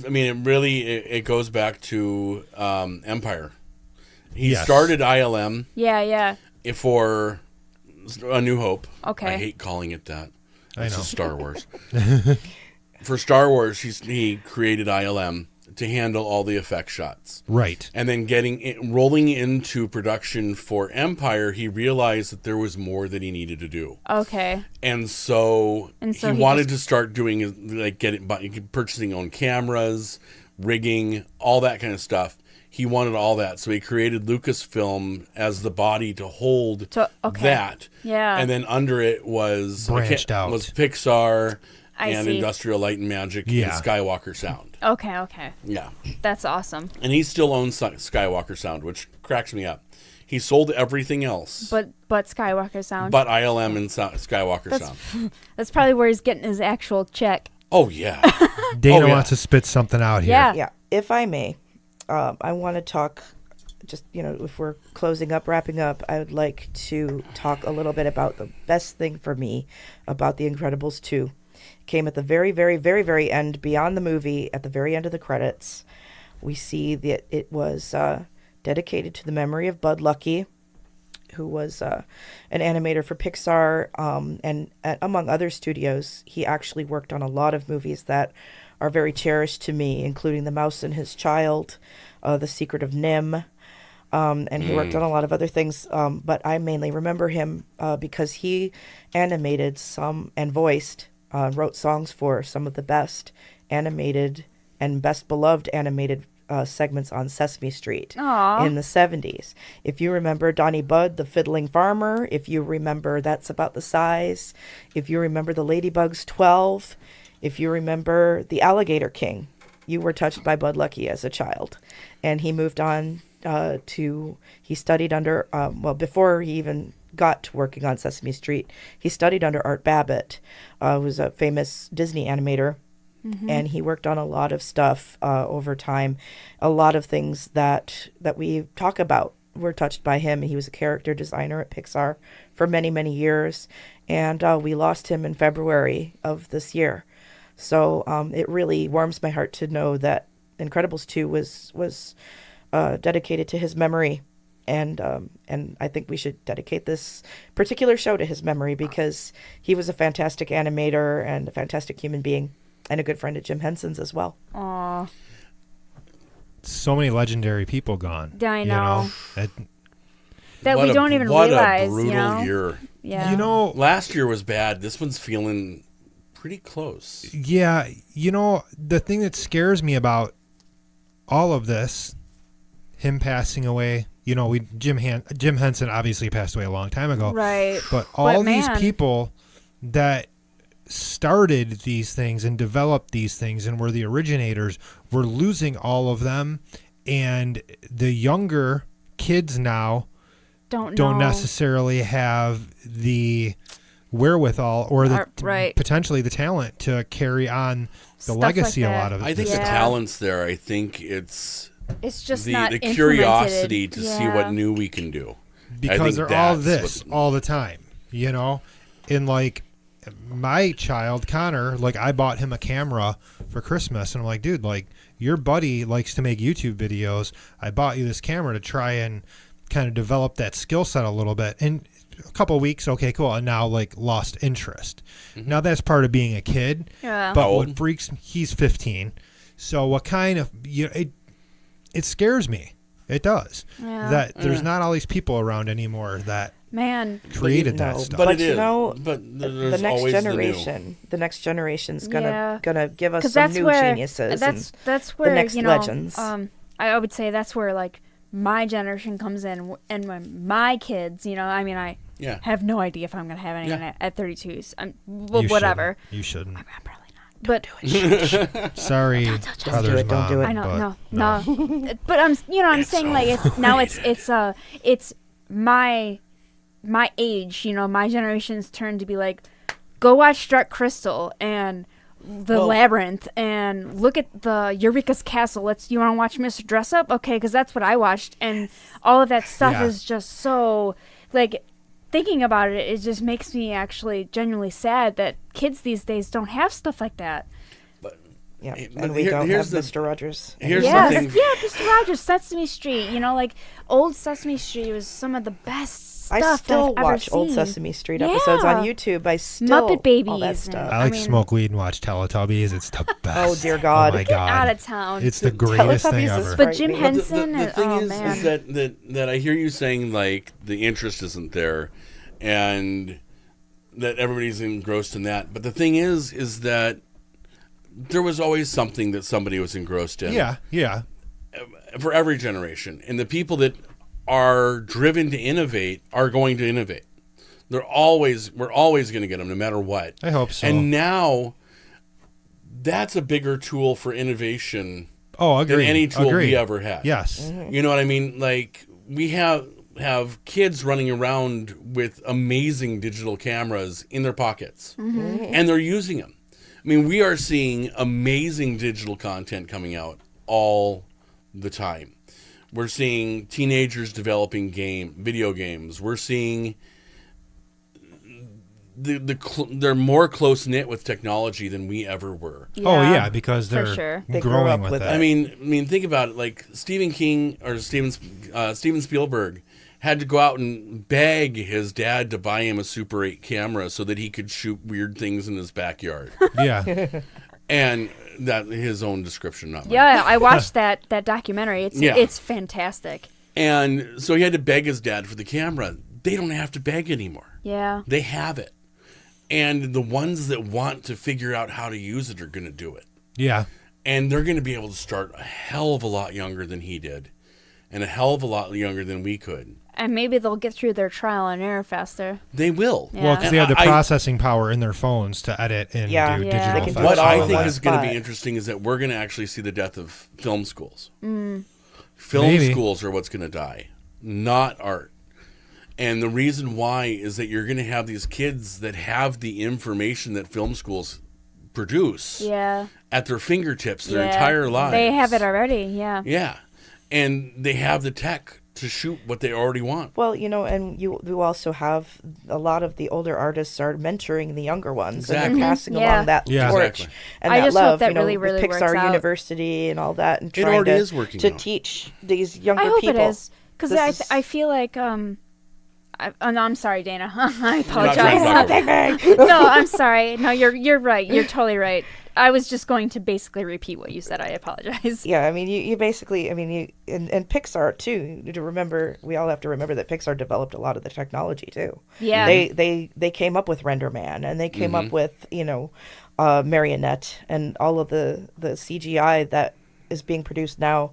I mean, it really it goes back to Empire. He Yes. started ILM Yeah. for A New Hope. Okay. I hate calling it that. I It's know. just Star Wars. For Star Wars, he created ILM to handle all the effect shots. Right. And then rolling into production for Empire, he realized that there was more that he needed to do. Okay. And so, And so he he wanted just- to start doing purchasing own cameras, rigging, all that kind of stuff. He wanted all that, so he created Lucasfilm as the body to hold Okay. that. Yeah. And then under it was Branched out. was Pixar I and see. Industrial Light and Magic Yeah. and Skywalker Sound. Okay. Yeah, That's awesome. and he still owns Skywalker Sound, which cracks me up. He sold everything else, But Skywalker Sound. but ILM and Skywalker Sound. That's probably where he's getting his actual check. Oh yeah. Dana Oh, yeah. wants to spit something out here. Yeah. Yeah, if I may, I want to talk. Just if we're closing up, wrapping up, I would like to talk a little bit about the best thing for me about The Incredibles 2. Came at the very, very, very, very end, beyond the movie, at the very end of the credits. We see that it was dedicated to the memory of Bud Luckey, who was an animator for Pixar, and among other studios. He actually worked on a lot of movies that are very cherished to me, including The Mouse and His Child, The Secret of Nim, and he worked on a lot of other things. But I mainly remember him because he animated some and wrote songs for some of the best animated and best beloved animated segments on Sesame Street Aw. in the 70s. If you remember Donnie Budd, the Fiddling Farmer, if you remember That's About the Size, if you remember the Ladybugs 12, if you remember The Alligator King, you were touched by Bud Luckey as a child. And he moved on he studied under, before he even got to working on Sesame Street, he studied under Art Babbitt, who was a famous Disney animator. And he worked on a lot of stuff over time. A lot of things that we talk about were touched by him. He was a character designer at Pixar for many, many years. And we lost him in February of this year. So it really warms my heart to know that Incredibles 2 was dedicated to his memory. And I think we should dedicate this particular show to his memory because he was a fantastic animator and a fantastic human being. And a good friend of Jim Henson's as well. Aw. So many legendary people gone. I know. You know? That we don't even What realize, a brutal year. Yeah. You know, Last year was bad. This one's feeling pretty close. yeah, you know, the thing that scares me about all of this, him passing away, you know, Jim Henson obviously passed away a long time ago. Right. But all these man. people that started these things and developed these things and were the originators, we're losing all of them, and the younger kids now don't necessarily have the wherewithal or the right. potentially the talent to carry on the Stuff legacy like a that. lot of it. I think the talent's there. I think it's just the not curiosity to implemented. see what new we can do. I because think they're all that's this all the time, you know. And like my child Connor, like I bought him a camera for Christmas, and I'm like, dude, like your buddy likes to make YouTube videos. I bought you this camera to try and kind of develop that skill set a little bit. And a couple of weeks, okay, cool, and now like lost interest. Now that's part of being a kid. Yeah. But How what old? freaks, he's 15. So what kind of it scares me. It does. Yeah. That there's not all these people around anymore that Man. created that No, stuff. But but it you is. know, But the there's next always generation, the next generation's Yeah. gonna give us 'Cause some that's new where geniuses. that's where next you know, legends. I would say that's where like my generation comes in, and when my kids, you know, I mean, I Yeah. have no idea if I'm gonna have any Yeah. at 32. You Whatever. shouldn't. You shouldn't. I'm probably not. But Sorry, do Heather's it, don't mom, do it. I know, but no. But I'm saying like it's my age, you know, my generation's turn to be like, go watch Dark Crystal and the Labyrinth and look at the Eureka's Castle. You want to watch Mr. Dress Up? Okay, because that's what I watched, and all of that stuff Yeah. is just so like. Thinking about it, it just makes me actually genuinely sad that kids these days don't have stuff like that. Yeah, But and we don't have here's the- Mr. Rogers. Here's Yeah, the thing. Mr. Rogers, Sesame Street. You know, like old Sesame Street was some of the best stuff I still I've ever watch old seen. Sesame Street episodes on Yeah. YouTube. I still Muppet all that Babies stuff. I like to mean- smoke weed and watch Teletubbies. It's the best. Oh, dear God. Oh my Get God. Out of town. It's the greatest thing Teletubbies is ever. But Jim frightening. Henson, the thing oh is man, that I hear you saying like the interest isn't there, and that everybody's engrossed in that. But the thing is that there was always something that somebody was engrossed in. Yeah. For every generation, and the people that are driven to innovate are going to innovate. We're always going to get them, no matter what. I hope so. And now, that's a bigger tool for innovation Oh, agreed. than any tool Agreed. we ever had. Yes. You know what I mean? Like, we have kids running around with amazing digital cameras in their pockets, and they're using them. I mean, we are seeing amazing digital content coming out all the time. We're seeing teenagers developing video games. We're seeing they're more close knit with technology than we ever were. Oh yeah, because for they're sure. They grew growing up with with it. it. I mean, think about it. Like Stephen King or Steven Spielberg had to go out and beg his dad to buy him a Super 8 camera so that he could shoot weird things in his backyard. Yeah. And that his own description, not mine. yeah, I watched that documentary. It's fantastic. And so he had to beg his dad for the camera. They don't have to beg anymore. Yeah, They have it. And the ones that want to figure out how to use it are going to do it. Yeah. And they're going to be able to start a hell of a lot younger than he did. And a hell of a lot younger than we could. and maybe they'll get through their trial and error faster. They will. Yeah. Well, because And they have the I- processing power in their phones to edit and Yeah. do Yeah. digital They can do effects. What all I of think that, is going to but- be interesting is that we're going to actually see the death of film schools. Film Maybe. schools are what's going to die, not art. And the reason why is that you're going to have these kids that have the information that film schools produce at their fingertips their entire lives. They have it already, Yeah. And they have the tech to shoot what they already want. Well, and you also have a lot of the older artists are mentoring the younger ones, and they're passing along that torch and I that just love. hope that really with works Pixar out. University and all that, and It trying already to, is working to out. teach these younger I hope people. it is, because I feel like no, I'm sorry, Dana. I apologize. No, I'm sorry. No, you're right. You're totally right. I was just going to basically repeat what you said. I apologize. Yeah, I mean, you basically, I mean, and Pixar too. To remember, we all have to remember that Pixar developed a lot of the technology too. Yeah, they came up with Render Man, and they came up with Marionette, and all of the CGI that is being produced now.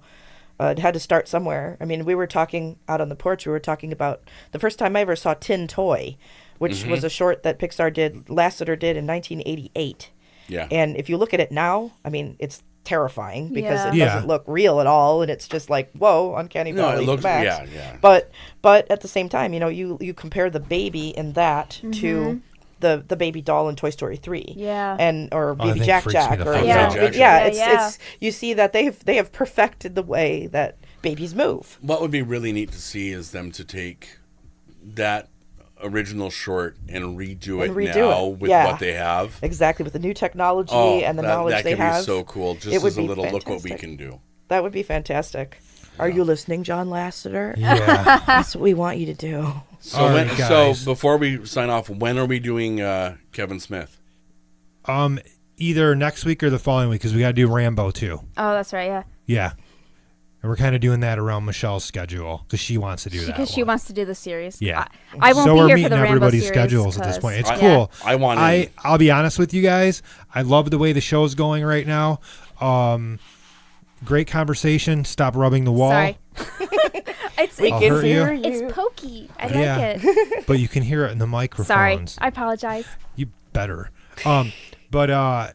It had to start somewhere. I mean, we were talking out on the porch. We were talking about the first time I ever saw Tin Toy, which was a short that Pixar Lasseter did in 1988. Yeah. And if you look at it now, I mean, it's terrifying because it Yeah. doesn't look real at all, and it's just like, whoa, uncanny valley. No, it looks, max. yeah. But at the same time, you compare the baby in that to the baby doll in Toy Story 3. Yeah. Or I Baby think Jack freaks Jack. me the Or fuck out. it's you see that they have perfected the way that babies move. What would be really neat to see is them to take that original short and redo it now with what they have. Exactly, with the new technology and the knowledge they have. That could be so cool. Just as a little look what we fantastic. can do. That would be fantastic. Are you listening, John Lasseter? Yeah. That's what we want you to do. So, All right, guys. before we sign off, when are we doing Kevin Smith? Either next week or the following week, because we got to do Rambo too. Oh, that's right. Yeah. Yeah. And we're kind of doing that around Michelle's schedule because she wants to do that. Because she one. wants to do the series. Yeah. I won't so be we're here meeting for the Rambo everybody's series schedules at this 'cause- point. It's Yeah. cool. I'll be honest with you guys. I love the way the show's going right now. Great conversation. Stop rubbing the wall. Sorry. I'll hurt you. It's pokey. I Yeah. like it. But you can hear it in the microphones. Sorry. I apologize. You better. But the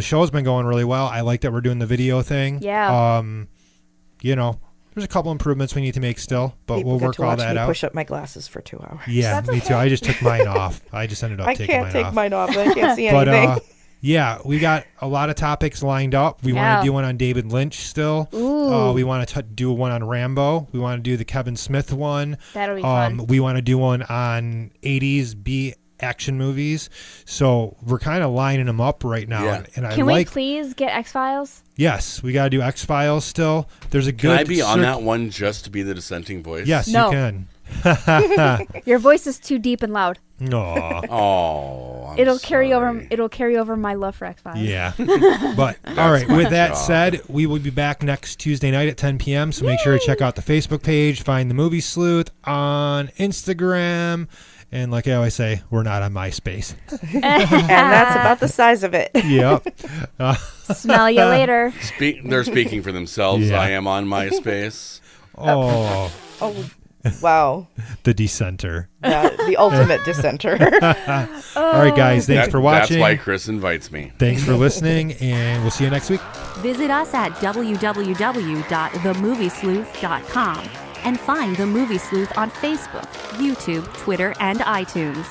show's been going really well. I like that we're doing the video thing. Yeah. There's a couple improvements we need to make still, but People we'll get work to all watch that me out. push up my glasses for 2 hours. Yeah, me too. I just took mine off. I just ended up I taking mine can't take off. mine off. I can't see But anything. yeah, we got a lot of topics lined up. We want to do one on David Lynch still. We want to do one on Rambo. We want to do the Kevin Smith one. That'll be fun. We want to do one on 80s B action movies. So we're kind of lining them up right now. Yeah. And Can we please get X-Files? Yes, we got to do X-Files still. There's a good... Can I be on that one just to be the dissenting voice? Yes, No. you can. Your voice is too deep and loud. Aw. Oh, I'm It'll carry sorry. over my love for X-Files. Yeah. But all right, with that said, we will be back next Tuesday night at 10 p.m. So make sure to check out the Facebook page, find the Movie Sleuth on Instagram. And like I always say, we're not on MySpace. And that's about the size of it. Yep. Smell you later. They're speaking for themselves. Yeah. I am on MySpace. Oh, Oh, wow. the dissenter. Yeah, the ultimate dissenter. All right, guys. Thanks for watching. That's why Chris invites me. Thanks for listening, and we'll see you next week. Visit us at www.themoviesleuth.com and find The Movie Sleuth on Facebook, YouTube, Twitter, and iTunes.